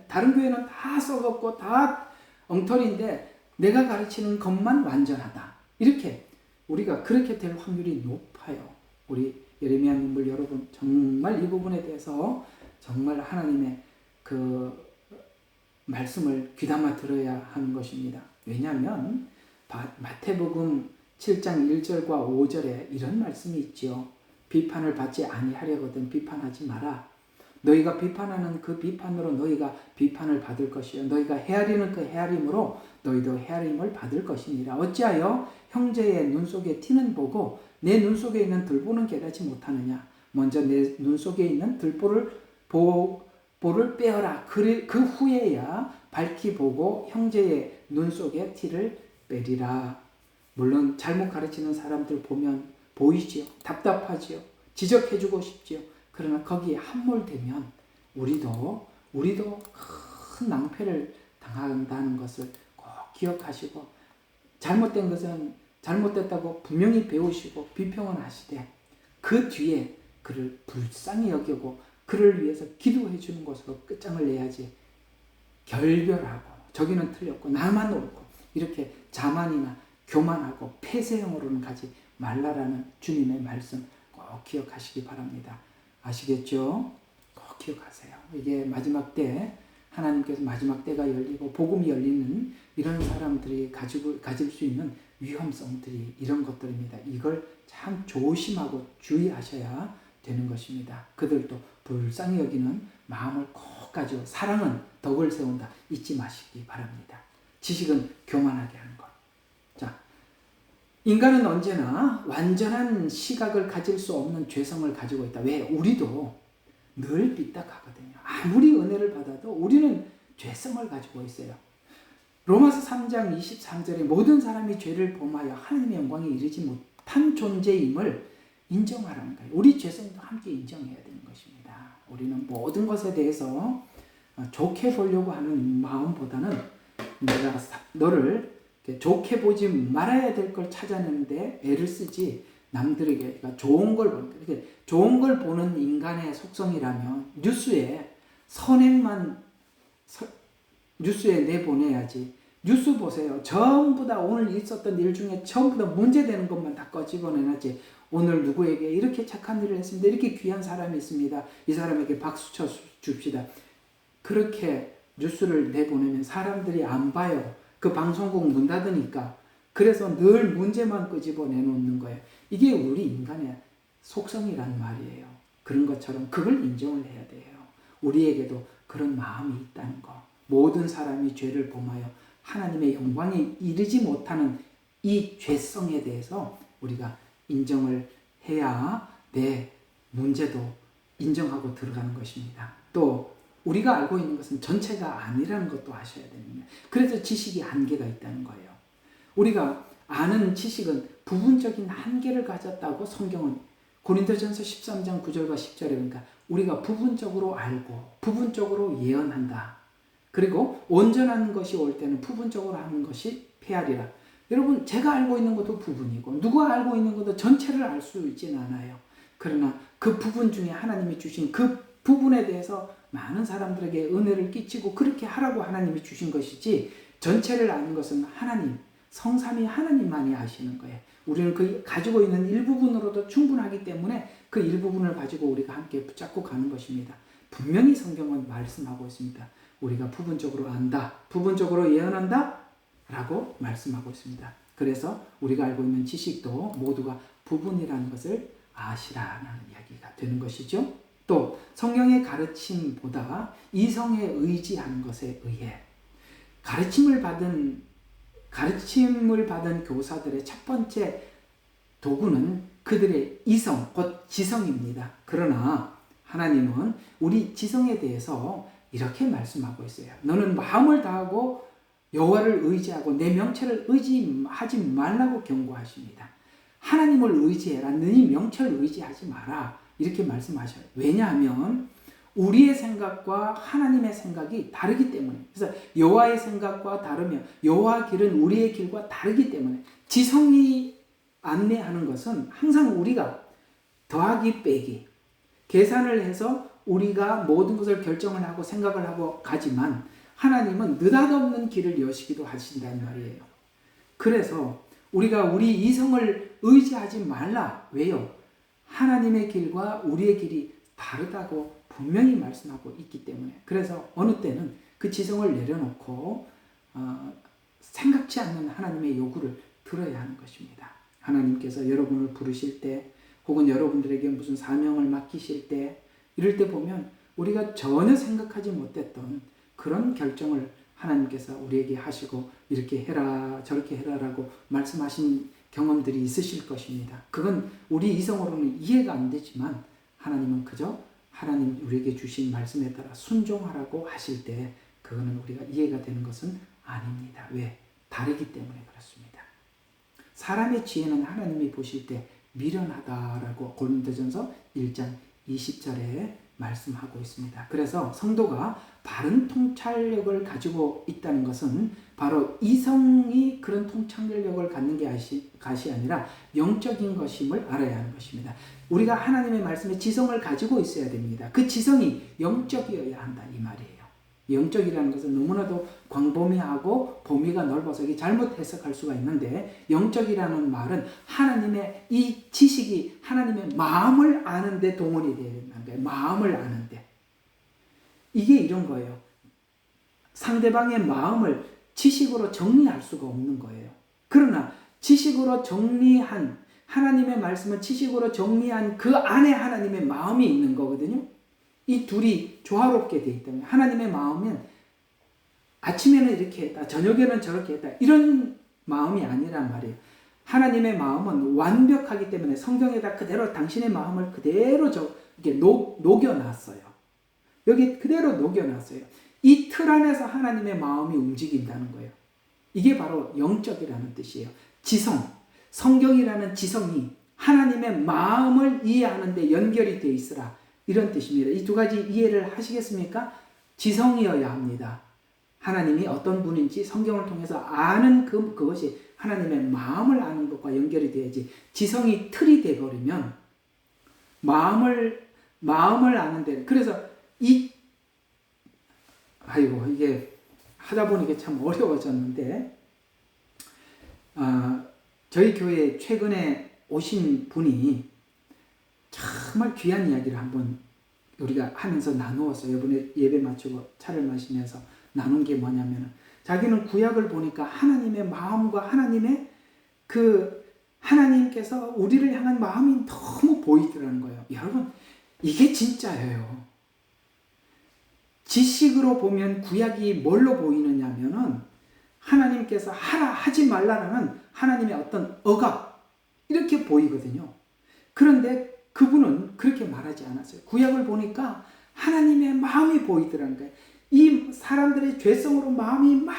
다른 교회는 다 썩었고 다 엉터리인데 내가 가르치는 것만 완전하다. 이렇게 우리가 그렇게 될 확률이 높아요. 우리 예레미야 눈물 여러분, 정말 이 부분에 대해서 정말 하나님의 그 말씀을 귀담아 들어야 하는 것입니다. 왜냐하면 마태복음 7장 1절과 5절에 이런 말씀이 있죠. 비판을 받지 아니하려거든 비판하지 마라. 너희가 비판하는 그 비판으로 너희가 비판을 받을 것이요 너희가 헤아리는 그 헤아림으로 너희도 헤아림을 받을 것이니라. 어찌하여 형제의 눈 속에 티는 보고 내 눈 속에 있는 들보는 깨닫지 못하느냐. 먼저 내 눈 속에 있는 들보를 볼을 빼어라. 그 후에야 밝히 보고 형제의 눈 속에 티를 빼리라. 물론 잘못 가르치는 사람들 보면 보이지요. 답답하지요. 지적해주고 싶지요. 그러나 거기에 함몰되면 우리도 큰 낭패를 당한다는 것을 꼭 기억하시고, 잘못된 것은 잘못됐다고 분명히 배우시고 비평은 하시되 그 뒤에 그를 불쌍히 여기고 그를 위해서 기도해 주는 것으로 끝장을 내야지, 결별하고 저기는 틀렸고 나만 옳고 이렇게 자만이나 교만하고 폐쇄형으로는 가지 말라라는 주님의 말씀 꼭 기억하시기 바랍니다. 아시겠죠? 꼭 기억하세요. 이게 마지막 때, 하나님께서 마지막 때가 열리고 복음이 열리는 이런 사람들이 가질 수 있는 위험성들이 이런 것들입니다. 이걸 참 조심하고 주의하셔야 되는 것입니다. 그들도 불쌍히 여기는 마음을 꼭 가지고, 사랑은 덕을 세운다 잊지 마시기 바랍니다. 지식은 교만하게 하는 것. 자, 인간은 언제나 완전한 시각을 가질 수 없는 죄성을 가지고 있다. 왜? 우리도 늘 삐딱하거든요. 아무리 은혜를 받아도 우리는 죄성을 가지고 있어요. 로마서 3장 23절에 모든 사람이 죄를 범하여 하나님의 영광에 이르지 못한 존재임을 인정하라는 거예요. 우리 죄성도 함께 인정해야 되는 것입니다. 우리는 모든 것에 대해서 좋게 보려고 하는 마음보다는 내가 너를 좋게 보지 말아야 될 걸 찾아내는데 애를 쓰지, 남들에게 좋은 걸 보는, 이렇게 좋은 걸 보는 인간의 속성이라면 뉴스에 선행만 뉴스에 내보내야지. 뉴스 보세요. 전부 다 오늘 있었던 일 중에 전부 다 문제되는 것만 다 꺼집어내야지. 오늘 누구에게 이렇게 착한 일을 했습니다. 이렇게 귀한 사람이 있습니다. 이 사람에게 박수 쳐 줍시다. 그렇게 뉴스를 내보내면 사람들이 안 봐요. 그 방송국 문 닫으니까. 그래서 늘 문제만 끄집어 내놓는 거예요. 이게 우리 인간의 속성이란 말이에요. 그런 것처럼 그걸 인정을 해야 돼요. 우리에게도 그런 마음이 있다는 거. 모든 사람이 죄를 범하여 하나님의 영광에 이르지 못하는 이 죄성에 대해서 우리가 인정을 해야 내 문제도 인정하고 들어가는 것입니다. 또 우리가 알고 있는 것은 전체가 아니라는 것도 아셔야 됩니다. 그래서 지식이 한계가 있다는 거예요. 우리가 아는 지식은 부분적인 한계를 가졌다고 성경은 고린도전서 13장 9절과 10절에, 그러니까 우리가 부분적으로 알고 부분적으로 예언한다. 그리고 온전한 것이 올 때는 부분적으로 하는 것이 폐하리라. 여러분, 제가 알고 있는 것도 부분이고 누가 알고 있는 것도 전체를 알 수 있지는 않아요. 그러나 그 부분 중에 하나님이 주신 그 부분에 대해서 많은 사람들에게 은혜를 끼치고 그렇게 하라고 하나님이 주신 것이지, 전체를 아는 것은 하나님, 성삼위 하나님만이 아시는 거예요. 우리는 그 가지고 있는 일부분으로도 충분하기 때문에 그 일부분을 가지고 우리가 함께 붙잡고 가는 것입니다. 분명히 성경은 말씀하고 있습니다. 우리가 부분적으로 안다, 부분적으로 예언한다 라고 말씀하고 있습니다. 그래서 우리가 알고 있는 지식도 모두가 부분이라는 것을 아시라는 이야기가 되는 것이죠. 또 성경의 가르침보다 이성에 의지하는 것에 의해 가르침을 받은 교사들의 첫 번째 도구는 그들의 이성, 곧 지성입니다. 그러나 하나님은 우리 지성에 대해서 이렇게 말씀하고 있어요. 너는 마음을 다하고 여호와를 의지하고 내 명체를 의지하지 말라고 경고하십니다. 하나님을 의지해라. 너희 명체를 의지하지 마라. 이렇게 말씀하셔요. 왜냐하면 우리의 생각과 하나님의 생각이 다르기 때문에, 그래서 여호와의 생각과 다르며 여호와 길은 우리의 길과 다르기 때문에, 지성이 안내하는 것은 항상 우리가 더하기 빼기 계산을 해서 우리가 모든 것을 결정을 하고 생각을 하고 가지만, 하나님은 느닷없는 길을 여시기도 하신다는 말이에요. 그래서 우리가 우리 이성을 의지하지 말라. 왜요? 하나님의 길과 우리의 길이 다르다고 분명히 말씀하고 있기 때문에. 그래서 어느 때는 그 지성을 내려놓고 생각지 않는 하나님의 요구를 들어야 하는 것입니다. 하나님께서 여러분을 부르실 때, 혹은 여러분들에게 무슨 사명을 맡기실 때, 이럴 때 보면 우리가 전혀 생각하지 못했던 그런 결정을 하나님께서 우리에게 하시고, 이렇게 해라 저렇게 해라라고 말씀하신 경험들이 있으실 것입니다. 그건 우리 이성으로는 이해가 안 되지만, 하나님은 그저 하나님 우리에게 주신 말씀에 따라 순종하라고 하실 때 그거는 우리가 이해가 되는 것은 아닙니다. 왜? 다르기 때문에 그렇습니다. 사람의 지혜는 하나님이 보실 때 미련하다라고 고린도전서 1장 20절에 말씀하고 있습니다. 그래서 성도가 바른 통찰력을 가지고 있다는 것은 바로 이성이 그런 통찰력을 갖는 게 것이 아니라 영적인 것임을 알아야 하는 것입니다. 우리가 하나님의 말씀에 지성을 가지고 있어야 됩니다. 그 지성이 영적이어야 한다 이 말이에요. 영적이라는 것은 너무나도 광범위하고 범위가 넓어서 이게 잘못 해석할 수가 있는데, 영적이라는 말은 하나님의 이 지식이 하나님의 마음을 아는데 동원이 되어야 된다는 거예요. 마음을 아는데. 이게 이런 거예요. 상대방의 마음을 지식으로 정리할 수가 없는 거예요. 그러나 지식으로 정리한, 하나님의 말씀을 지식으로 정리한 그 안에 하나님의 마음이 있는 거거든요. 이 둘이 조화롭게 되어 있다면, 하나님의 마음은 아침에는 이렇게 했다, 저녁에는 저렇게 했다, 이런 마음이 아니란 말이에요. 하나님의 마음은 완벽하기 때문에 성경에다 그대로 당신의 마음을 그대로 이렇게 녹여놨어요. 여기 그대로 녹여놨어요. 이 틀 안에서 하나님의 마음이 움직인다는 거예요. 이게 바로 영적이라는 뜻이에요. 지성, 성경이라는 지성이 하나님의 마음을 이해하는 데 연결이 되어 있으라, 이런 뜻입니다. 이 두 가지 이해를 하시겠습니까? 지성이어야 합니다. 하나님이 어떤 분인지 성경을 통해서 아는 그것이 하나님의 마음을 아는 것과 연결이 돼야지, 지성이 틀이 돼버리면 마음을 아는데, 그래서 이게 하다 보니까 참 어려워졌는데, 저희 교회에 최근에 오신 분이 정말 귀한 이야기를 한번 우리가 하면서 나누었어요. 이번에 예배 마치고 차를 마시면서 나눈 게 뭐냐면, 자기는 구약을 보니까 하나님의 마음과 하나님께서 우리를 향한 마음이 너무 보이더라는 거예요. 여러분, 이게 진짜예요. 지식으로 보면 구약이 뭘로 보이느냐면은 하나님께서 하라 하지 말라라는 하나님의 어떤 억압, 이렇게 보이거든요. 그런데 그분은 그렇게 말하지 않았어요. 구약을 보니까 하나님의 마음이 보이더라는 거예요. 이 사람들의 죄성으로 마음이 막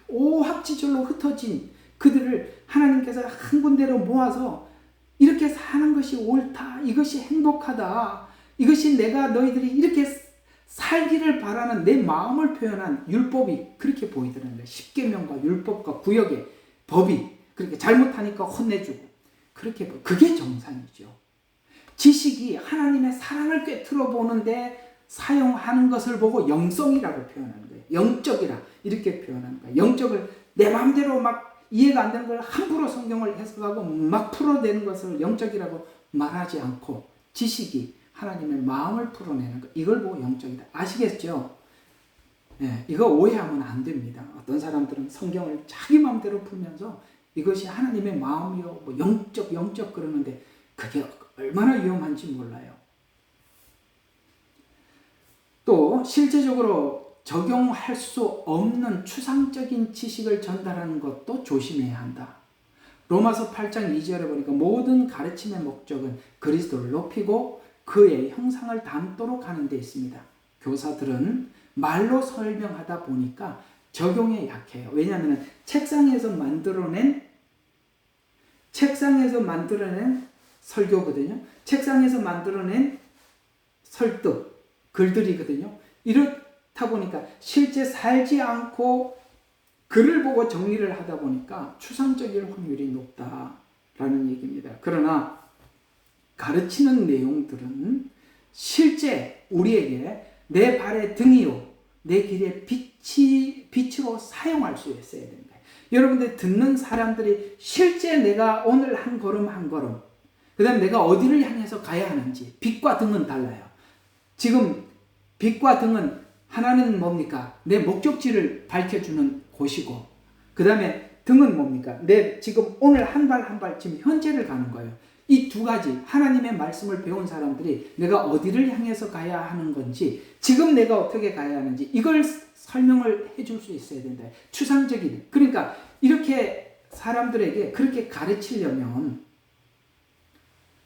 오합지졸로 흩어진 그들을 하나님께서 한 군데로 모아서 이렇게 사는 것이 옳다, 이것이 행복하다, 이것이 내가 너희들이 이렇게 살기를 바라는 내 마음을 표현한 율법이 그렇게 보이더라는 거예요. 십계명과 율법과 구역의 법이 그렇게 잘못하니까 혼내주고, 그게 정상이죠. 지식이 하나님의 사랑을 꿰뚫어 보는데 사용하는 것을 보고 영성이라고 표현하는 거예요. 영적이라 이렇게 표현하는 거예요. 영적을 내 마음대로 막 이해가 안 되는 걸 함부로 성경을 해석하고 막 풀어내는 것을 영적이라고 말하지 않고, 지식이 하나님의 마음을 풀어내는 것, 이걸 보고 영적이다. 아시겠죠? 네, 이거 오해하면 안 됩니다. 어떤 사람들은 성경을 자기 마음대로 풀면서 이것이 하나님의 마음이요, 뭐 영적 그러는데 그게 얼마나 위험한지 몰라요. 또 실제적으로 적용할 수 없는 추상적인 지식을 전달하는 것도 조심해야 한다. 로마서 8장 2절에 보니까 모든 가르침의 목적은 그리스도를 높이고 그의 형상을 닮도록 하는 데 있습니다. 교사들은 말로 설명하다 보니까 적용에 약해요. 왜냐하면 책상에서 만들어낸 설교거든요. 책상에서 만들어낸 설득, 글들이거든요. 이렇다 보니까 실제 살지 않고 글을 보고 정리를 하다 보니까 추상적일 확률이 높다라는 얘기입니다. 그러나 가르치는 내용들은 실제 우리에게 내 발의 등이요 내 길의 빛으로 사용할 수 있어야 된다. 여러분들 듣는 사람들이 실제 내가 오늘 한 걸음 한 걸음 그 다음에 내가 어디를 향해서 가야 하는지 빛과 등은 달라요. 지금 빛과 등은 하나는 뭡니까? 내 목적지를 밝혀주는 곳이고 그 다음에 등은 뭡니까? 내 지금 오늘 한 발 한 발 지금 현재를 가는 거예요. 이 두 가지 하나님의 말씀을 배운 사람들이 내가 어디를 향해서 가야 하는 건지 지금 내가 어떻게 가야 하는지 이걸 설명을 해줄 수 있어야 된다. 추상적인 그러니까 이렇게 사람들에게 그렇게 가르치려면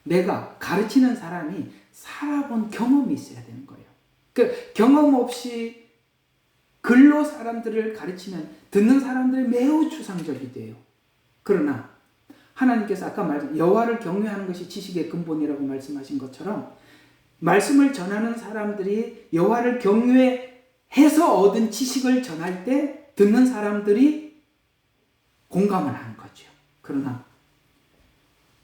내가 가르치는 사람이 살아본 경험이 있어야 되는 거예요. 그 경험 없이 글로 사람들을 가르치면 듣는 사람들이 매우 추상적이 돼요. 그러나 하나님께서 아까 여호와를 경외하는 것이 지식의 근본이라고 말씀하신 것처럼 말씀을 전하는 사람들이 여호와를 경외해서 얻은 지식을 전할 때 듣는 사람들이 공감을 하는 거죠. 그러나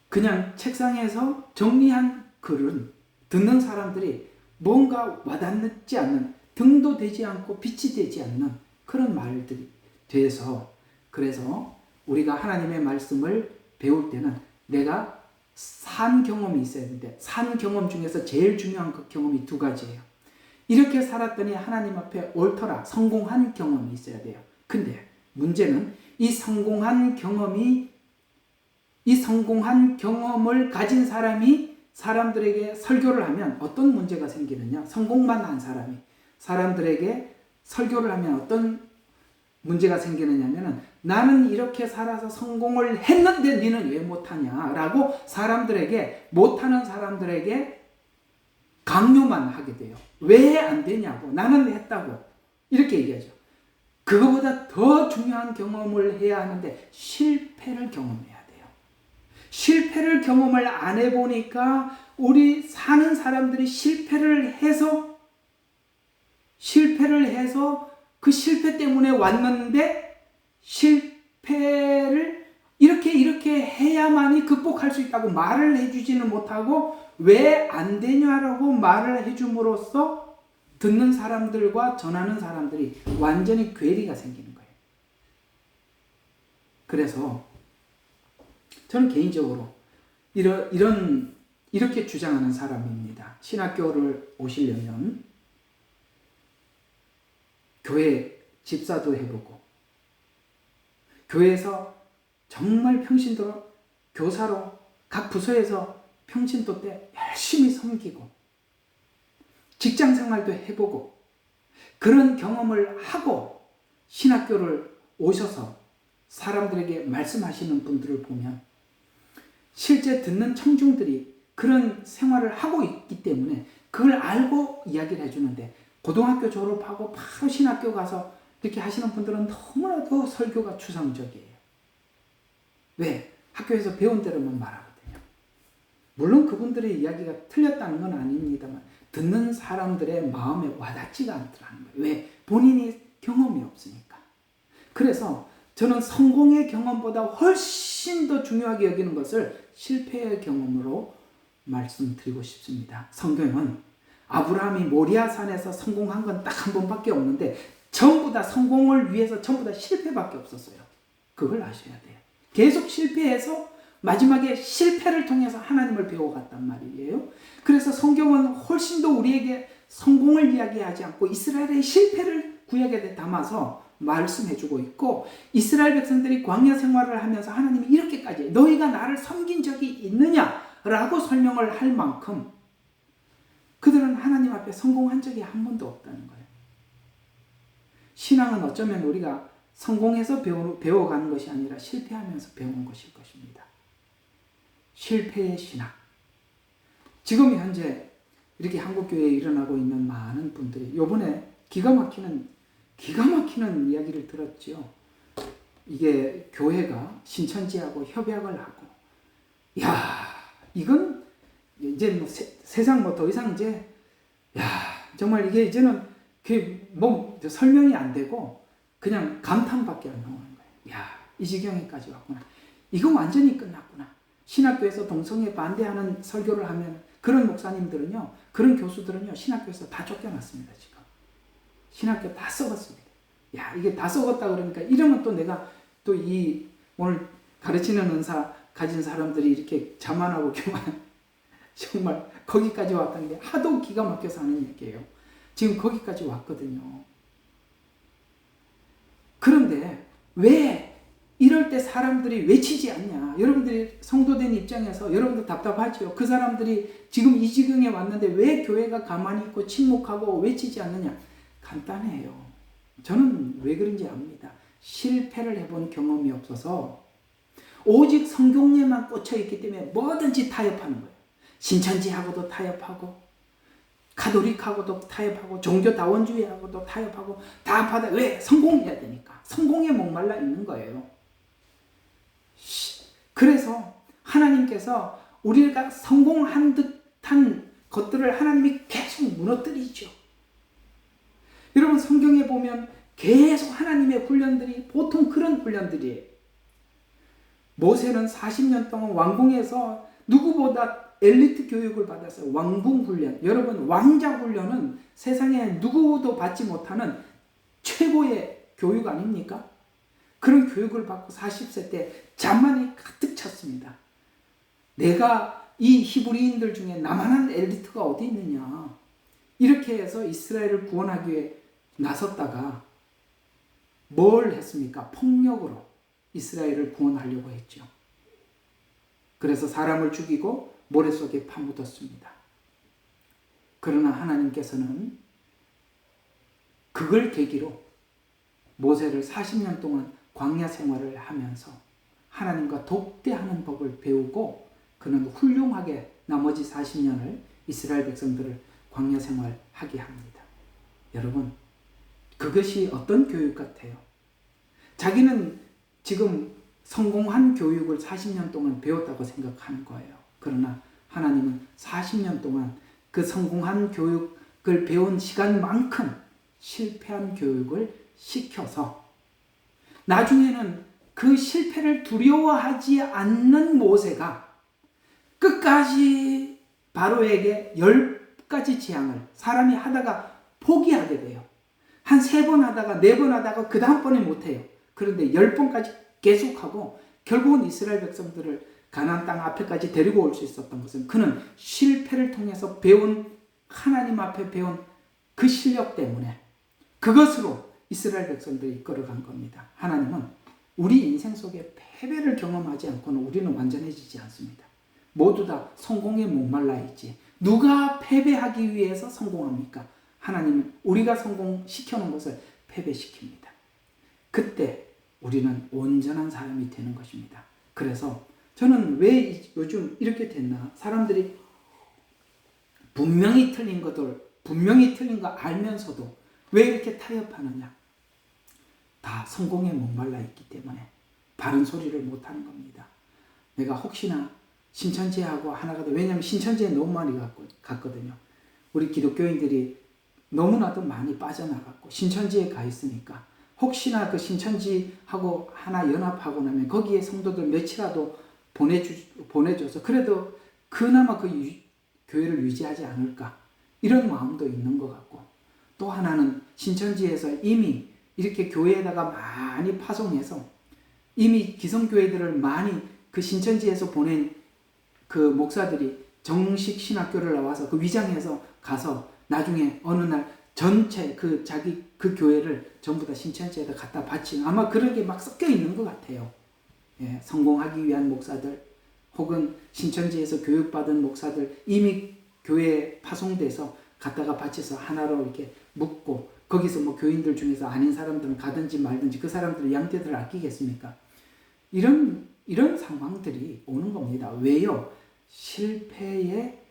그냥 책상에서 정리한 글은 듣는 사람들이 뭔가 와닿지 않는 등도 되지 않고 빛이 되지 않는 그런 말들이 돼서 그래서 우리가 하나님의 말씀을 배울 때는 내가 산 경험이 있어야 되는데 산 경험 중에서 제일 중요한 그 경험이 두 가지예요. 이렇게 살았더니 하나님 앞에 옳더라 성공한 경험이 있어야 돼요. 근데 문제는 이 성공한 경험을 가진 사람이 사람들에게 설교를 하면 어떤 문제가 생기느냐? 성공만 한 사람이 사람들에게 설교를 하면 어떤 문제가 생기느냐면은 나는 이렇게 살아서 성공을 했는데 너는 왜 못하냐? 라고 사람들에게 못하는 사람들에게 강요만 하게 돼요. 왜 안 되냐고 나는 했다고 이렇게 얘기하죠. 그거보다 더 중요한 경험을 해야 하는데 실패를 경험해야 돼요. 실패를 경험을 안 해보니까 우리 사는 사람들이 실패를 해서 그 실패 때문에 왔는데 실패를 이렇게 해야만이 극복할 수 있다고 말을 해주지는 못하고 왜 안 되냐라고 말을 해줌으로써 듣는 사람들과 전하는 사람들이 완전히 괴리가 생기는 거예요. 그래서 저는 개인적으로 이렇게 주장하는 사람입니다. 신학교를 오시려면 교회 집사도 해보고 교회에서 정말 평신도로 교사로 각 부서에서 평신도 때 열심히 섬기고 직장 생활도 해보고 그런 경험을 하고 신학교를 오셔서 사람들에게 말씀하시는 분들을 보면 실제 듣는 청중들이 그런 생활을 하고 있기 때문에 그걸 알고 이야기를 해주는데 고등학교 졸업하고 바로 신학교 가서 이렇게 하시는 분들은 너무나도 설교가 추상적이에요. 왜? 학교에서 배운 대로만 말하거든요. 물론 그분들의 이야기가 틀렸다는 건 아닙니다만 듣는 사람들의 마음에 와닿지가 않더라는 거예요. 왜? 본인이 경험이 없으니까. 그래서 저는 성공의 경험보다 훨씬 더 중요하게 여기는 것을 실패의 경험으로 말씀드리고 싶습니다. 성경은 아브라함이 모리아산에서 성공한 건 딱 한 번밖에 없는데 전부 다 성공을 위해서 전부 다 실패밖에 없었어요. 그걸 아셔야 돼요. 계속 실패해서 마지막에 실패를 통해서 하나님을 배워갔단 말이에요. 그래서 성경은 훨씬 더 우리에게 성공을 이야기하지 않고 이스라엘의 실패를 구약에 담아서 말씀해주고 있고 이스라엘 백성들이 광야 생활을 하면서 하나님이 이렇게까지 너희가 나를 섬긴 적이 있느냐라고 설명을 할 만큼 그들은 하나님 앞에 성공한 적이 한 번도 없다는 거예요. 신앙은 어쩌면 우리가 성공해서 배워가는 것이 아니라 실패하면서 배우는 것일 것입니다. 실패의 신학. 지금 현재 이렇게 한국교회에 일어나고 있는 많은 분들이 요번에 기가 막히는 이야기를 들었죠. 이게 교회가 신천지하고 협약을 하고 이건 이제 뭐 세상 뭐 더 이상 이제 정말 이게 이제는 뭐 설명이 안 되고 그냥 감탄밖에 안 나오는 거예요. 야, 이 지경에까지 왔구나. 이거 완전히 끝났구나. 신학교에서 동성애 반대하는 설교를 하면 그런 목사님들은요, 그런 교수들은요, 신학교에서 다 쫓겨났습니다. 지금 신학교 다 썩었습니다. 야, 이게 다 썩었다 그러니까 이러면 또 내가 또 이 오늘 가르치는 은사 가진 사람들이 이렇게 자만하고 교만 정말 거기까지 왔다는 게 하도 기가 막혀서 하는 얘기예요. 지금 거기까지 왔거든요. 그런데 왜 이럴 때 사람들이 외치지 않냐? 여러분들이 성도된 입장에서 여러분들 답답하죠. 그 사람들이 지금 이 지경에 왔는데 왜 교회가 가만히 있고 침묵하고 외치지 않느냐? 간단해요. 저는 왜 그런지 압니다. 실패를 해본 경험이 없어서 오직 성경에만 꽂혀있기 때문에 뭐든지 타협하는 거예요. 신천지하고도 타협하고 가톨릭하고도 타협하고 종교다원주의하고도 타협하고 다 받아. 왜? 성공해야 되니까. 성공에 목말라 있는 거예요. 그래서 하나님께서 우리가 성공한 듯한 것들을 하나님이 계속 무너뜨리죠. 여러분 성경에 보면 계속 하나님의 훈련들이 보통 그런 훈련들이에요. 모세는 40년 동안 왕궁에서 누구보다 엘리트 교육을 받았어요. 왕궁 훈련. 여러분 왕자 훈련은 세상에 누구도 받지 못하는 최고의 교육 아닙니까? 그런 교육을 받고 40세 때 자만이 가득 찼습니다. 내가 이 히브리인들 중에 나만한 엘리트가 어디 있느냐. 이렇게 해서 이스라엘을 구원하기 위해 나섰다가 뭘 했습니까? 폭력으로 이스라엘을 구원하려고 했죠. 그래서 사람을 죽이고 모래 속에 파묻었습니다. 그러나 하나님께서는 그걸 계기로 모세를 40년 동안 광야 생활을 하면서 하나님과 독대하는 법을 배우고 그는 훌륭하게 나머지 40년을 이스라엘 백성들을 광야 생활하게 합니다. 여러분, 그것이 어떤 교육 같아요? 자기는 지금 성공한 교육을 40년 동안 배웠다고 생각하는 거예요. 그러나 하나님은 40년 동안 그 성공한 교육을 배운 시간만큼 실패한 교육을 시켜서 나중에는 그 실패를 두려워하지 않는 모세가 끝까지 바로에게 10가지 재앙을 사람이 하다가 포기하게 돼요. 한 3번 하다가 4번 하다가 그 다음번에 못해요. 그런데 10번까지 계속하고 결국은 이스라엘 백성들을 가나안 땅 앞에까지 데리고 올 수 있었던 것은 그는 실패를 통해서 배운 하나님 앞에 배운 그 실력 때문에 그것으로 이스라엘 백성들을 이끌어간 겁니다. 하나님은 우리 인생 속에 패배를 경험하지 않고는 우리는 완전해지지 않습니다. 모두 다 성공에 목말라 있지. 누가 패배하기 위해서 성공합니까? 하나님은 우리가 성공시켜놓은 것을 패배시킵니다. 그때 우리는 온전한 사람이 되는 것입니다. 그래서 저는 왜 요즘 이렇게 됐나? 사람들이 분명히 틀린 거 알면서도 왜 이렇게 타협하느냐? 다 성공에 목말라 있기 때문에 바른 소리를 못하는 겁니다. 내가 혹시나 신천지하고 하나가 더, 왜냐하면 신천지에 너무 많이 갔거든요. 우리 기독교인들이 너무나도 많이 빠져나갔고 신천지에 가 있으니까 혹시나 그 신천지하고 하나 연합하고 나면 거기에 성도들 몇이라도 보내줘서 그래도 그나마 그 교회를 유지하지 않을까 이런 마음도 있는 것 같고, 또 하나는 신천지에서 이미 이렇게 교회에다가 많이 파송해서 이미 기성교회들을 많이 그 신천지에서 보낸 그 목사들이 정식 신학교를 나와서 그 위장해서 가서 나중에 어느 날 전체 그 자기 그 교회를 전부 다 신천지에다 갖다 바치는, 아마 그런 게 막 섞여 있는 것 같아요. 예, 성공하기 위한 목사들 혹은 신천지에서 교육받은 목사들 이미 교회에 파송돼서 갖다가 바쳐서 하나로 이렇게 묶고 거기서 뭐 교인들 중에서 아닌 사람들은 가든지 말든지 그 사람들은 양떼들을 아끼겠습니까? 이런 상황들이 오는 겁니다. 왜요?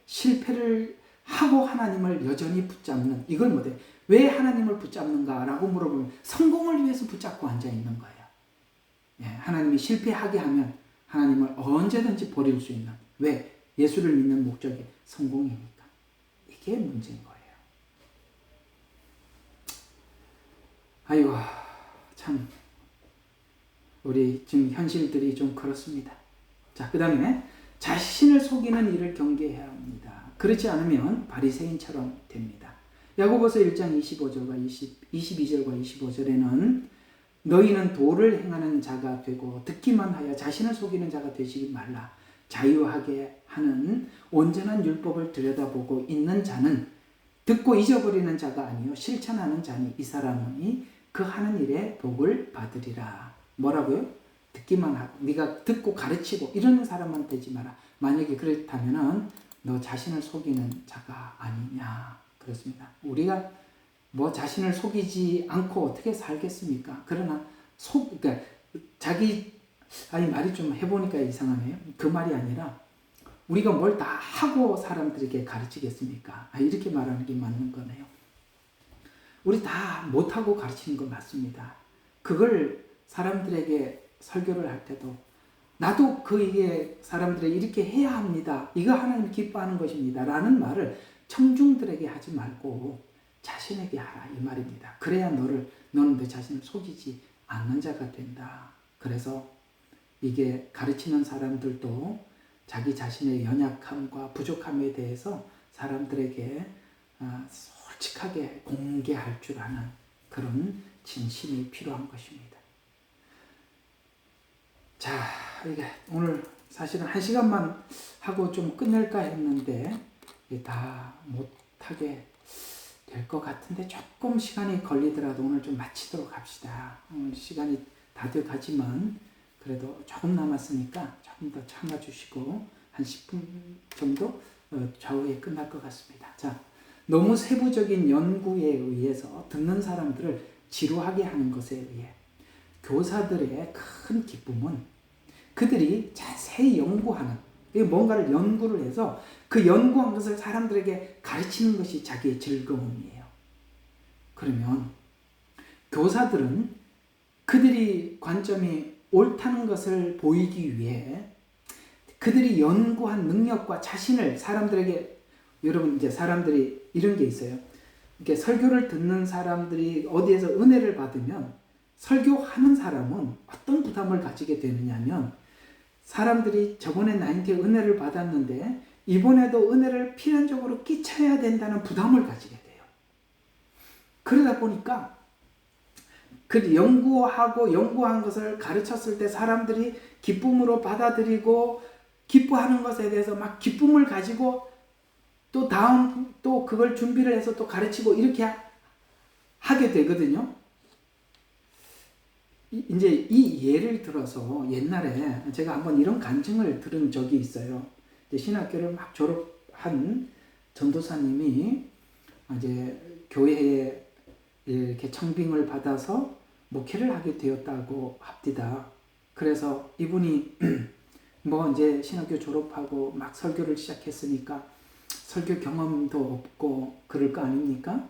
실패를 하고 하나님을 여전히 붙잡는, 이걸 못해. 왜 하나님을 붙잡는가라고 물어보면 성공을 위해서 붙잡고 앉아있는 거예요. 예, 하나님이 실패하게 하면 하나님을 언제든지 버릴 수 있는, 왜? 예수를 믿는 목적이 성공이니까. 이게 문제인 거예요. 아이고, 참 우리 지금 현실들이 좀 그렇습니다. 자, 그 다음에 자신을 속이는 일을 경계해야 합니다. 그렇지 않으면 바리새인처럼 됩니다. 야고보서 1장 25절과 22절과 25절에는 너희는 도를 행하는 자가 되고 듣기만 하여 자신을 속이는 자가 되지 말라. 자유하게 하는 온전한 율법을 들여다보고 있는 자는 듣고 잊어버리는 자가 아니요 실천하는 자니 이 사람이 그 하는 일에 복을 받으리라. 뭐라고요? 듣기만 하고 네가 듣고 가르치고 이러는 사람만 되지 마라. 만약에 그렇다면은 너 자신을 속이는 자가 아니냐. 그렇습니다. 우리가 뭐 자신을 속이지 않고 어떻게 살겠습니까? 그러나 그러니까 말이 좀 해보니까 이상하네요. 그 말이 아니라 우리가 뭘 다 하고 사람들에게 가르치겠습니까? 이렇게 말하는 게 맞는 거네요. 우리 다 못하고 가르치는 건 맞습니다. 그걸 사람들에게 설교를 할 때도 나도 이게 사람들에게 이렇게 해야 합니다. 이거 하나님 기뻐하는 것입니다. 라는 말을 청중들에게 하지 말고 자신에게 하라 이 말입니다. 그래야 너는 내 자신을 속이지 않는 자가 된다. 그래서 이게 가르치는 사람들도 자기 자신의 연약함과 부족함에 대해서 사람들에게 솔직하게 공개할 줄 아는 그런 진심이 필요한 것입니다. 자, 이게 오늘 사실은 1시간만 하고 좀 끝낼까 했는데 다 못하게 될 것 같은데 조금 시간이 걸리더라도 오늘 좀 마치도록 합시다. 오늘 시간이 다 돼가지만 그래도 조금 남았으니까 조금 더 참아주시고 한 10분 정도 좌우에 끝날 것 같습니다. 자, 너무 세부적인 연구에 의해서 듣는 사람들을 지루하게 하는 것에 의해 교사들의 큰 기쁨은 그들이 자세히 연구하는 뭔가를 연구를 해서 그 연구한 것을 사람들에게 가르치는 것이 자기의 즐거움이에요. 그러면 교사들은 그들이 관점이 옳다는 것을 보이기 위해 그들이 연구한 능력과 자신을 사람들에게 여러분 이제 사람들이 이런 게 있어요. 이렇게 설교를 듣는 사람들이 어디에서 은혜를 받으면 설교하는 사람은 어떤 부담을 가지게 되느냐면 사람들이 저번에 나한테 은혜를 받았는데 이번에도 은혜를 필연적으로 끼쳐야 된다는 부담을 가지게 돼요. 그러다 보니까 그 연구한 것을 가르쳤을 때 사람들이 기쁨으로 받아들이고 기뻐하는 것에 대해서 막 기쁨을 가지고 또 그걸 준비를 해서 또 가르치고 이렇게 하게 되거든요. 이제 이 예를 들어서 옛날에 제가 한번 이런 간증을 들은 적이 있어요. 신학교를 막 졸업한 전도사님이 이제 교회에 이렇게 청빙을 받아서 목회를 하게 되었다고 합니다. 그래서 이분이 뭐 이제 신학교 졸업하고 막 설교를 시작했으니까 설교 경험도 없고 그럴 거 아닙니까?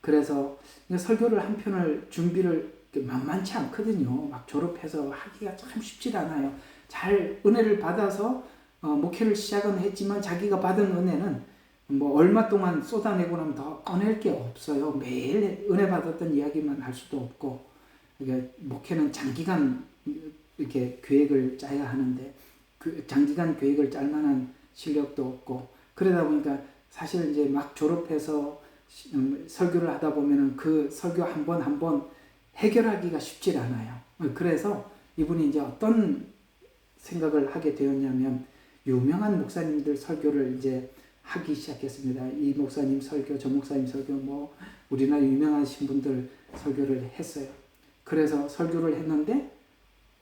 그래서 설교를 한 편을 준비를 만만치 않거든요. 막 졸업해서 하기가 참 쉽지 않아요. 잘 은혜를 받아서 목회를 시작은 했지만 자기가 받은 은혜는 뭐 얼마 동안 쏟아내고 나면 더 꺼낼 게 없어요. 매일 은혜 받았던 이야기만 할 수도 없고 그러니까 목회는 장기간 이렇게 계획을 짜야 하는데 그 장기간 계획을 짤 만한 실력도 없고 그러다 보니까 사실 이제 막 졸업해서 설교를 하다 보면은 그 설교 한 번 해결하기가 쉽지 않아요. 그래서 이분이 이제 어떤 생각을 하게 되었냐면 유명한 목사님들 설교를 이제 하기 시작했습니다. 이 목사님 설교, 저 목사님 설교, 뭐 우리나라 유명하신 분들 설교를 했어요. 그래서 설교를 했는데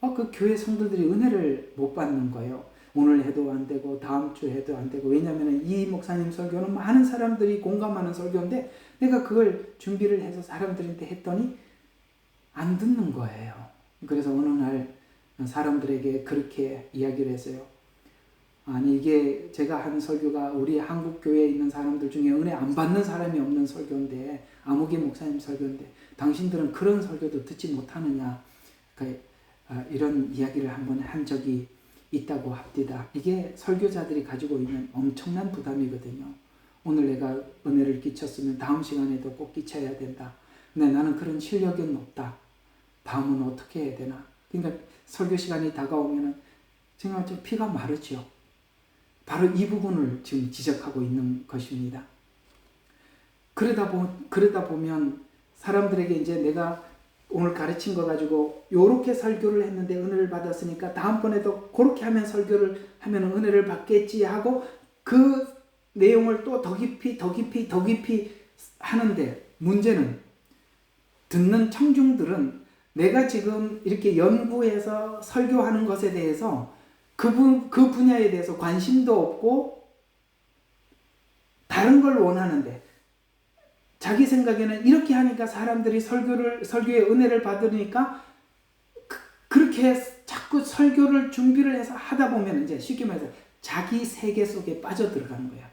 그 교회 성도들이 은혜를 못 받는 거예요. 오늘 해도 안 되고 다음 주 해도 안 되고 왜냐하면 이 목사님 설교는 많은 사람들이 공감하는 설교인데 내가 그걸 준비를 해서 사람들한테 했더니 안 듣는 거예요. 그래서 어느 날 사람들에게 그렇게 이야기를 했어요. 아니 이게 제가 한 설교가 우리 한국 교회에 있는 사람들 중에 은혜 안 받는 사람이 없는 설교인데 아무개 목사님 설교인데 당신들은 그런 설교도 듣지 못하느냐 이런 이야기를 한번 한 적이 있다고 합니다. 이게 설교자들이 가지고 있는 엄청난 부담이거든요. 오늘 내가 은혜를 끼쳤으면 다음 시간에도 꼭 끼쳐야 된다. 근데 나는 그런 실력이 없다. 다음은 어떻게 해야 되나? 그러니까 설교 시간이 다가오면은 정말 좀 피가 마르죠. 바로 이 부분을 지금 지적하고 있는 것입니다. 그러다 보면 사람들에게 이제 내가 오늘 가르친 거 가지고 요렇게 설교를 했는데 은혜를 받았으니까 다음번에도 그렇게 하면 설교를 하면 은혜를 받겠지 하고 그 내용을 또 더 깊이 하는데, 문제는 듣는 청중들은 내가 지금 이렇게 연구해서 설교하는 것에 대해서 그 분야에 대해서 관심도 없고 다른 걸 원하는데, 자기 생각에는 이렇게 하니까 사람들이 설교의 은혜를 받으니까 그렇게 자꾸 설교를 준비를 해서 하다 보면 이제 쉽게 말해서 자기 세계 속에 빠져들어가는 거야.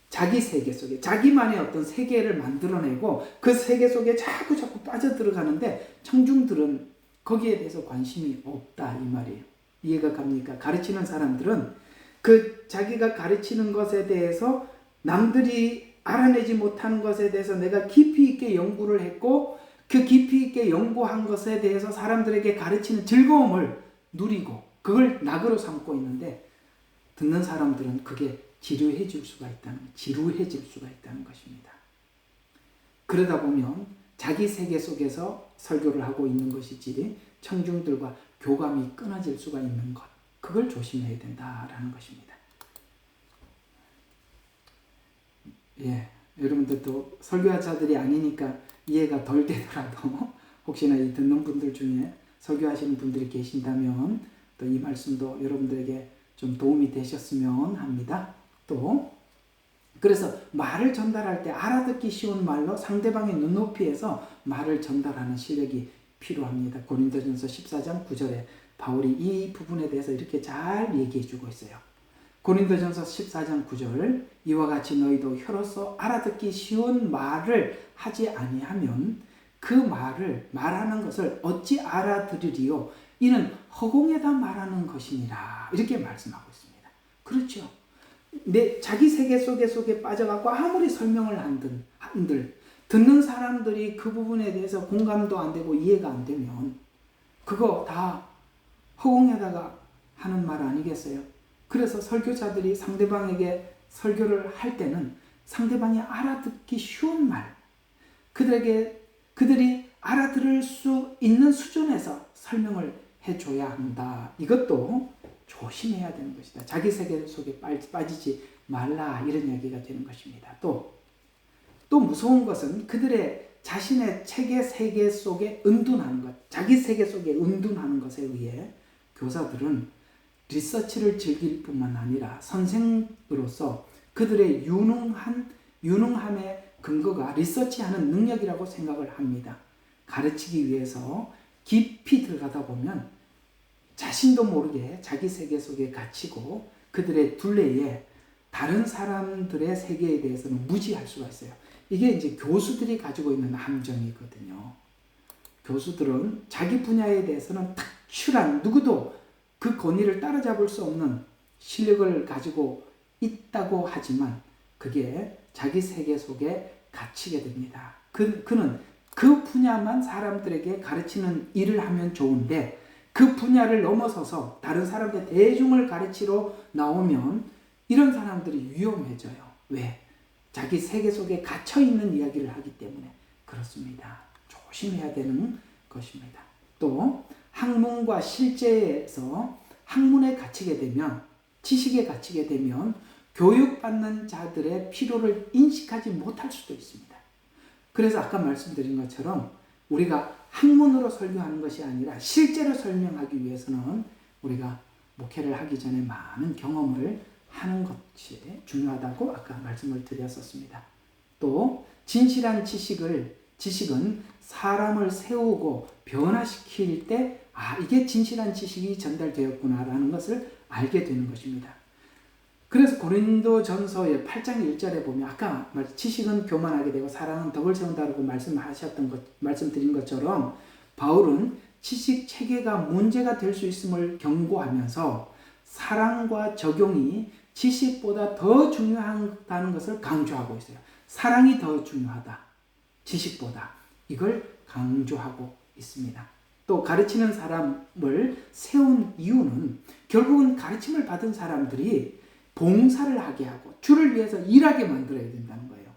자기 세계 속에 자기만의 어떤 세계를 만들어내고 그 세계 속에 자꾸 빠져들어가는데 청중들은 거기에 대해서 관심이 없다 이 말이에요. 이해가 갑니까? 가르치는 사람들은 그 자기가 가르치는 것에 대해서 남들이 알아내지 못하는 것에 대해서 내가 깊이 있게 연구를 했고 그 깊이 있게 연구한 것에 대해서 사람들에게 가르치는 즐거움을 누리고 그걸 낙으로 삼고 있는데, 듣는 사람들은 그게 지루해질 수가 있다는 것입니다. 그러다 보면 자기 세계 속에서 설교를 하고 있는 것이지 청중들과 교감이 끊어질 수가 있는 것, 그걸 조심해야 된다라는 것입니다. 예, 여러분들도 설교자들이 아니니까 이해가 덜 되더라도 혹시나 이 듣는 분들 중에 설교하시는 분들이 계신다면 또 이 말씀도 여러분들에게 좀 도움이 되셨으면 합니다. 또 그래서 말을 전달할 때 알아듣기 쉬운 말로 상대방의 눈높이에서 말을 전달하는 실력이 필요합니다. 고린도전서 14장 9절에 바울이 이 부분에 대해서 이렇게 잘 얘기해 주고 있어요. 고린도전서 14장 9절, 이와 같이 너희도 혀로서 알아듣기 쉬운 말을 하지 아니하면 그 말하는 것을 어찌 알아들으리요? 이는 허공에다 말하는 것이니라. 이렇게 말씀하고 있습니다. 그렇죠. 자기 세계 속에 빠져갖고 아무리 설명을 한들 듣는 사람들이 그 부분에 대해서 공감도 안 되고 이해가 안 되면 그거 다 허공에다가 하는 말 아니겠어요? 그래서 설교자들이 상대방에게 설교를 할 때는 상대방이 알아듣기 쉬운 말, 그들이 알아들을 수 있는 수준에서 설명을 해줘야 한다. 이것도 조심해야 되는 것이다. 자기 세계 속에 빠지지 말라, 이런 얘기가 되는 것입니다. 또 무서운 것은 그들의 자신의 책의 세계 속에 은둔하는 것, 자기 세계 속에 은둔하는 것에 의해 교사들은 리서치를 즐길 뿐만 아니라 선생으로서 그들의 유능함의 근거가 리서치하는 능력이라고 생각을 합니다. 가르치기 위해서 깊이 들어가다 보면 자신도 모르게 자기 세계 속에 갇히고 그들의 둘레에 다른 사람들의 세계에 대해서는 무지할 수가 있어요. 이게 이제 교수들이 가지고 있는 함정이거든요. 교수들은 자기 분야에 대해서는 특출한, 누구도 그 권위를 따라잡을 수 없는 실력을 가지고 있다고 하지만 그게 자기 세계 속에 갇히게 됩니다. 그는 그 분야만 사람들에게 가르치는 일을 하면 좋은데 그 분야를 넘어서서 다른 사람들 대중을 가르치러 나오면 이런 사람들이 위험해져요. 왜? 자기 세계 속에 갇혀있는 이야기를 하기 때문에 그렇습니다. 조심해야 되는 것입니다. 또 학문과 실제에서 학문에 갇히게 되면, 지식에 갇히게 되면 교육받는 자들의 필요를 인식하지 못할 수도 있습니다. 그래서 아까 말씀드린 것처럼 우리가 학문으로 설교하는 것이 아니라 실제로 설명하기 위해서는 우리가 목회를 하기 전에 많은 경험을 하는 것이 중요하다고 아까 말씀을 드렸었습니다. 또 진실한 지식은 사람을 세우고 변화시킬 때 이게 진실한 지식이 전달되었구나라는 것을 알게 되는 것입니다. 그래서 고린도전서의 8장 1절에 보면 아까 지식은 교만하게 되고 사랑은 덕을 세운다고 말씀드린 것처럼 바울은 지식 체계가 문제가 될 수 있음을 경고하면서 사랑과 적용이 지식보다 더 중요하다는 것을 강조하고 있어요. 사랑이 더 중요하다. 지식보다. 이걸 강조하고 있습니다. 또 가르치는 사람을 세운 이유는 결국은 가르침을 받은 사람들이 봉사를 하게 하고 주를 위해서 일하게 만들어야 된다는 거예요.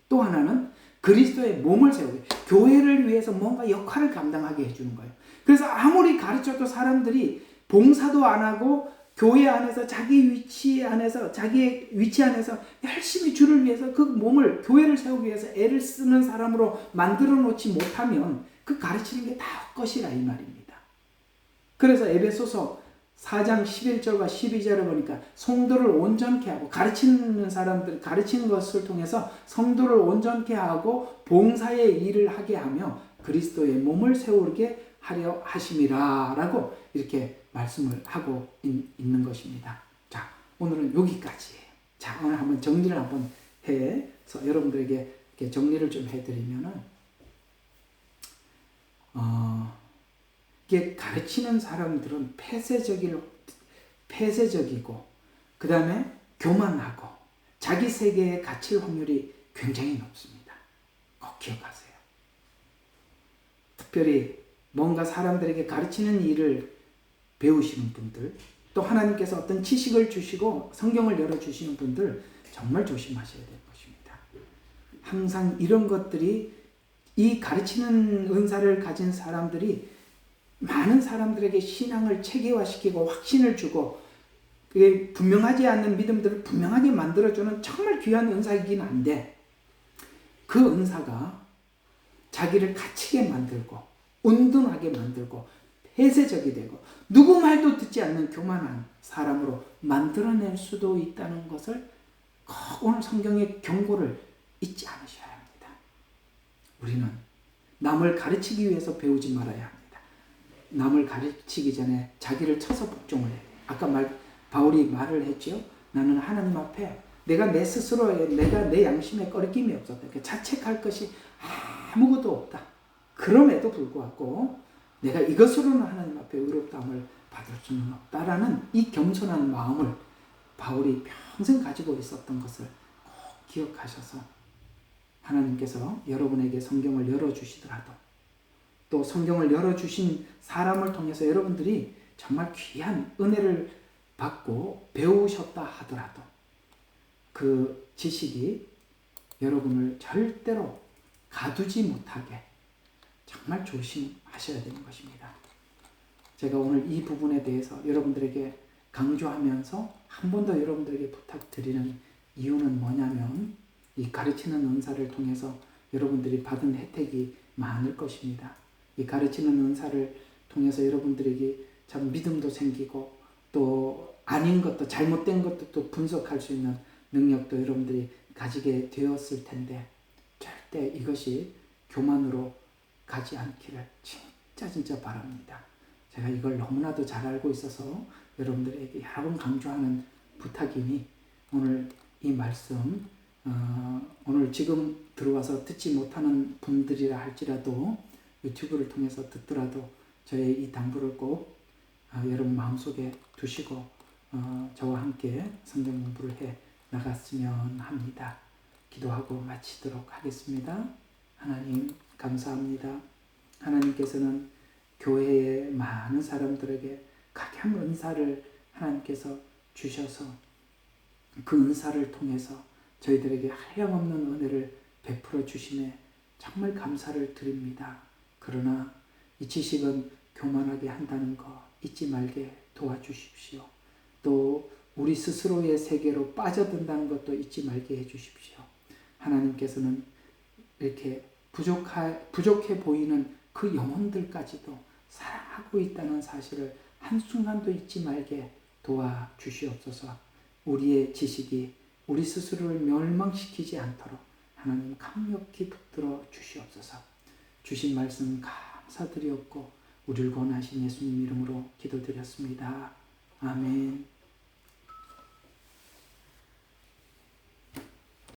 또 하나는 그리스도의 몸을 세우게, 교회를 위해서 뭔가 역할을 감당하게 해주는 거예요. 그래서 아무리 가르쳐도 사람들이 봉사도 안 하고 교회 안에서 자기 위치 안에서 자기의 위치 안에서 열심히 주를 위해서 그 몸을 교회를 세우기 위해서 애를 쓰는 사람으로 만들어 놓지 못하면 그 가르치는 게 다 헛것이라 이 말입니다. 그래서 에베소서 4장 11절과 12절을 보니까 성도를 온전케 하고 가르치는 사람들 가르치는 것을 통해서 성도를 온전케 하고 봉사의 일을 하게 하며 그리스도의 몸을 세우게 하려 하심이라라고 이렇게 말씀을 하고 있는 것입니다. 자, 오늘은 여기까지예요. 자, 오늘 한번 정리를 한번 해서 여러분들에게 이렇게 정리를 좀 해드리면은 이게 가르치는 사람들은 폐쇄적이고 그 다음에 교만하고 자기 세계에 갇힐 확률이 굉장히 높습니다. 꼭 기억하세요. 특별히 뭔가 사람들에게 가르치는 일을 배우시는 분들, 또 하나님께서 어떤 지식을 주시고 성경을 열어주시는 분들 정말 조심하셔야 될 것입니다. 항상 이런 것들이 이 가르치는 은사를 가진 사람들이 많은 사람들에게 신앙을 체계화시키고 확신을 주고 그게 분명하지 않는 믿음들을 분명하게 만들어주는 정말 귀한 은사이긴 한데 그 은사가 자기를 갇히게 만들고 운동하게 만들고 폐쇄적이 되고 누구 말도 듣지 않는 교만한 사람으로 만들어낼 수도 있다는 것을 꼭 오늘 성경의 경고를 잊지 않으셔야 합니다. 우리는 남을 가르치기 위해서 배우지 말아야 합니다. 남을 가르치기 전에 자기를 쳐서 복종을 해요. 아까 바울이 말을 했죠. 나는 하나님 앞에 내가 내 스스로에 내가 내 양심에 꺼리낌이 없었다. 그러니까 자책할 것이 아무것도 없다. 그럼에도 불구하고 내가 이것으로는 하나님 앞에 의롭다함을 받을 수는 없다라는 이 겸손한 마음을 바울이 평생 가지고 있었던 것을 꼭 기억하셔서 하나님께서 여러분에게 성경을 열어주시더라도 또 성경을 열어주신 사람을 통해서 여러분들이 정말 귀한 은혜를 받고 배우셨다 하더라도 그 지식이 여러분을 절대로 가두지 못하게 정말 조심하셔야 되는 것입니다. 제가 오늘 이 부분에 대해서 여러분들에게 강조하면서 한 번 더 여러분들에게 부탁드리는 이유는 뭐냐면 이 가르치는 은사를 통해서 여러분들이 받은 혜택이 많을 것입니다. 이 가르치는 은사를 통해서 여러분들에게 참 믿음도 생기고 또 아닌 것도 잘못된 것도 또 분석할 수 있는 능력도 여러분들이 가지게 되었을 텐데 절대 이것이 교만으로 가지 않기를 진짜 바랍니다. 제가 이걸 너무나도 잘 알고 있어서 여러분들에게 여러 번 강조하는 부탁이니 오늘 이 말씀 오늘 지금 들어와서 듣지 못하는 분들이라 할지라도 유튜브를 통해서 듣더라도 저의 이 당부를 꼭 여러분 마음속에 두시고 저와 함께 성경 공부를 해 나갔으면 합니다. 기도하고 마치도록 하겠습니다. 하나님 감사합니다. 하나님께서는 교회의 많은 사람들에게 각양 은사를 하나님께서 주셔서 그 은사를 통해서 저희들에게 한량없는 은혜를 베풀어 주심에 정말 감사를 드립니다. 그러나 이 지식은 교만하게 한다는 거 잊지 말게 도와주십시오. 또 우리 스스로의 세계로 빠져든다는 것도 잊지 말게 해주십시오. 하나님께서는 이렇게 부족해 보이는 그 영혼들까지도 사랑하고 있다는 사실을 한순간도 잊지 말게 도와주시옵소서. 우리의 지식이 우리 스스로를 멸망시키지 않도록 하나님 강력히 붙들어 주시옵소서. 주신 말씀 감사드리옵고 우리를 권하신 예수님 이름으로 기도드렸습니다. 아멘.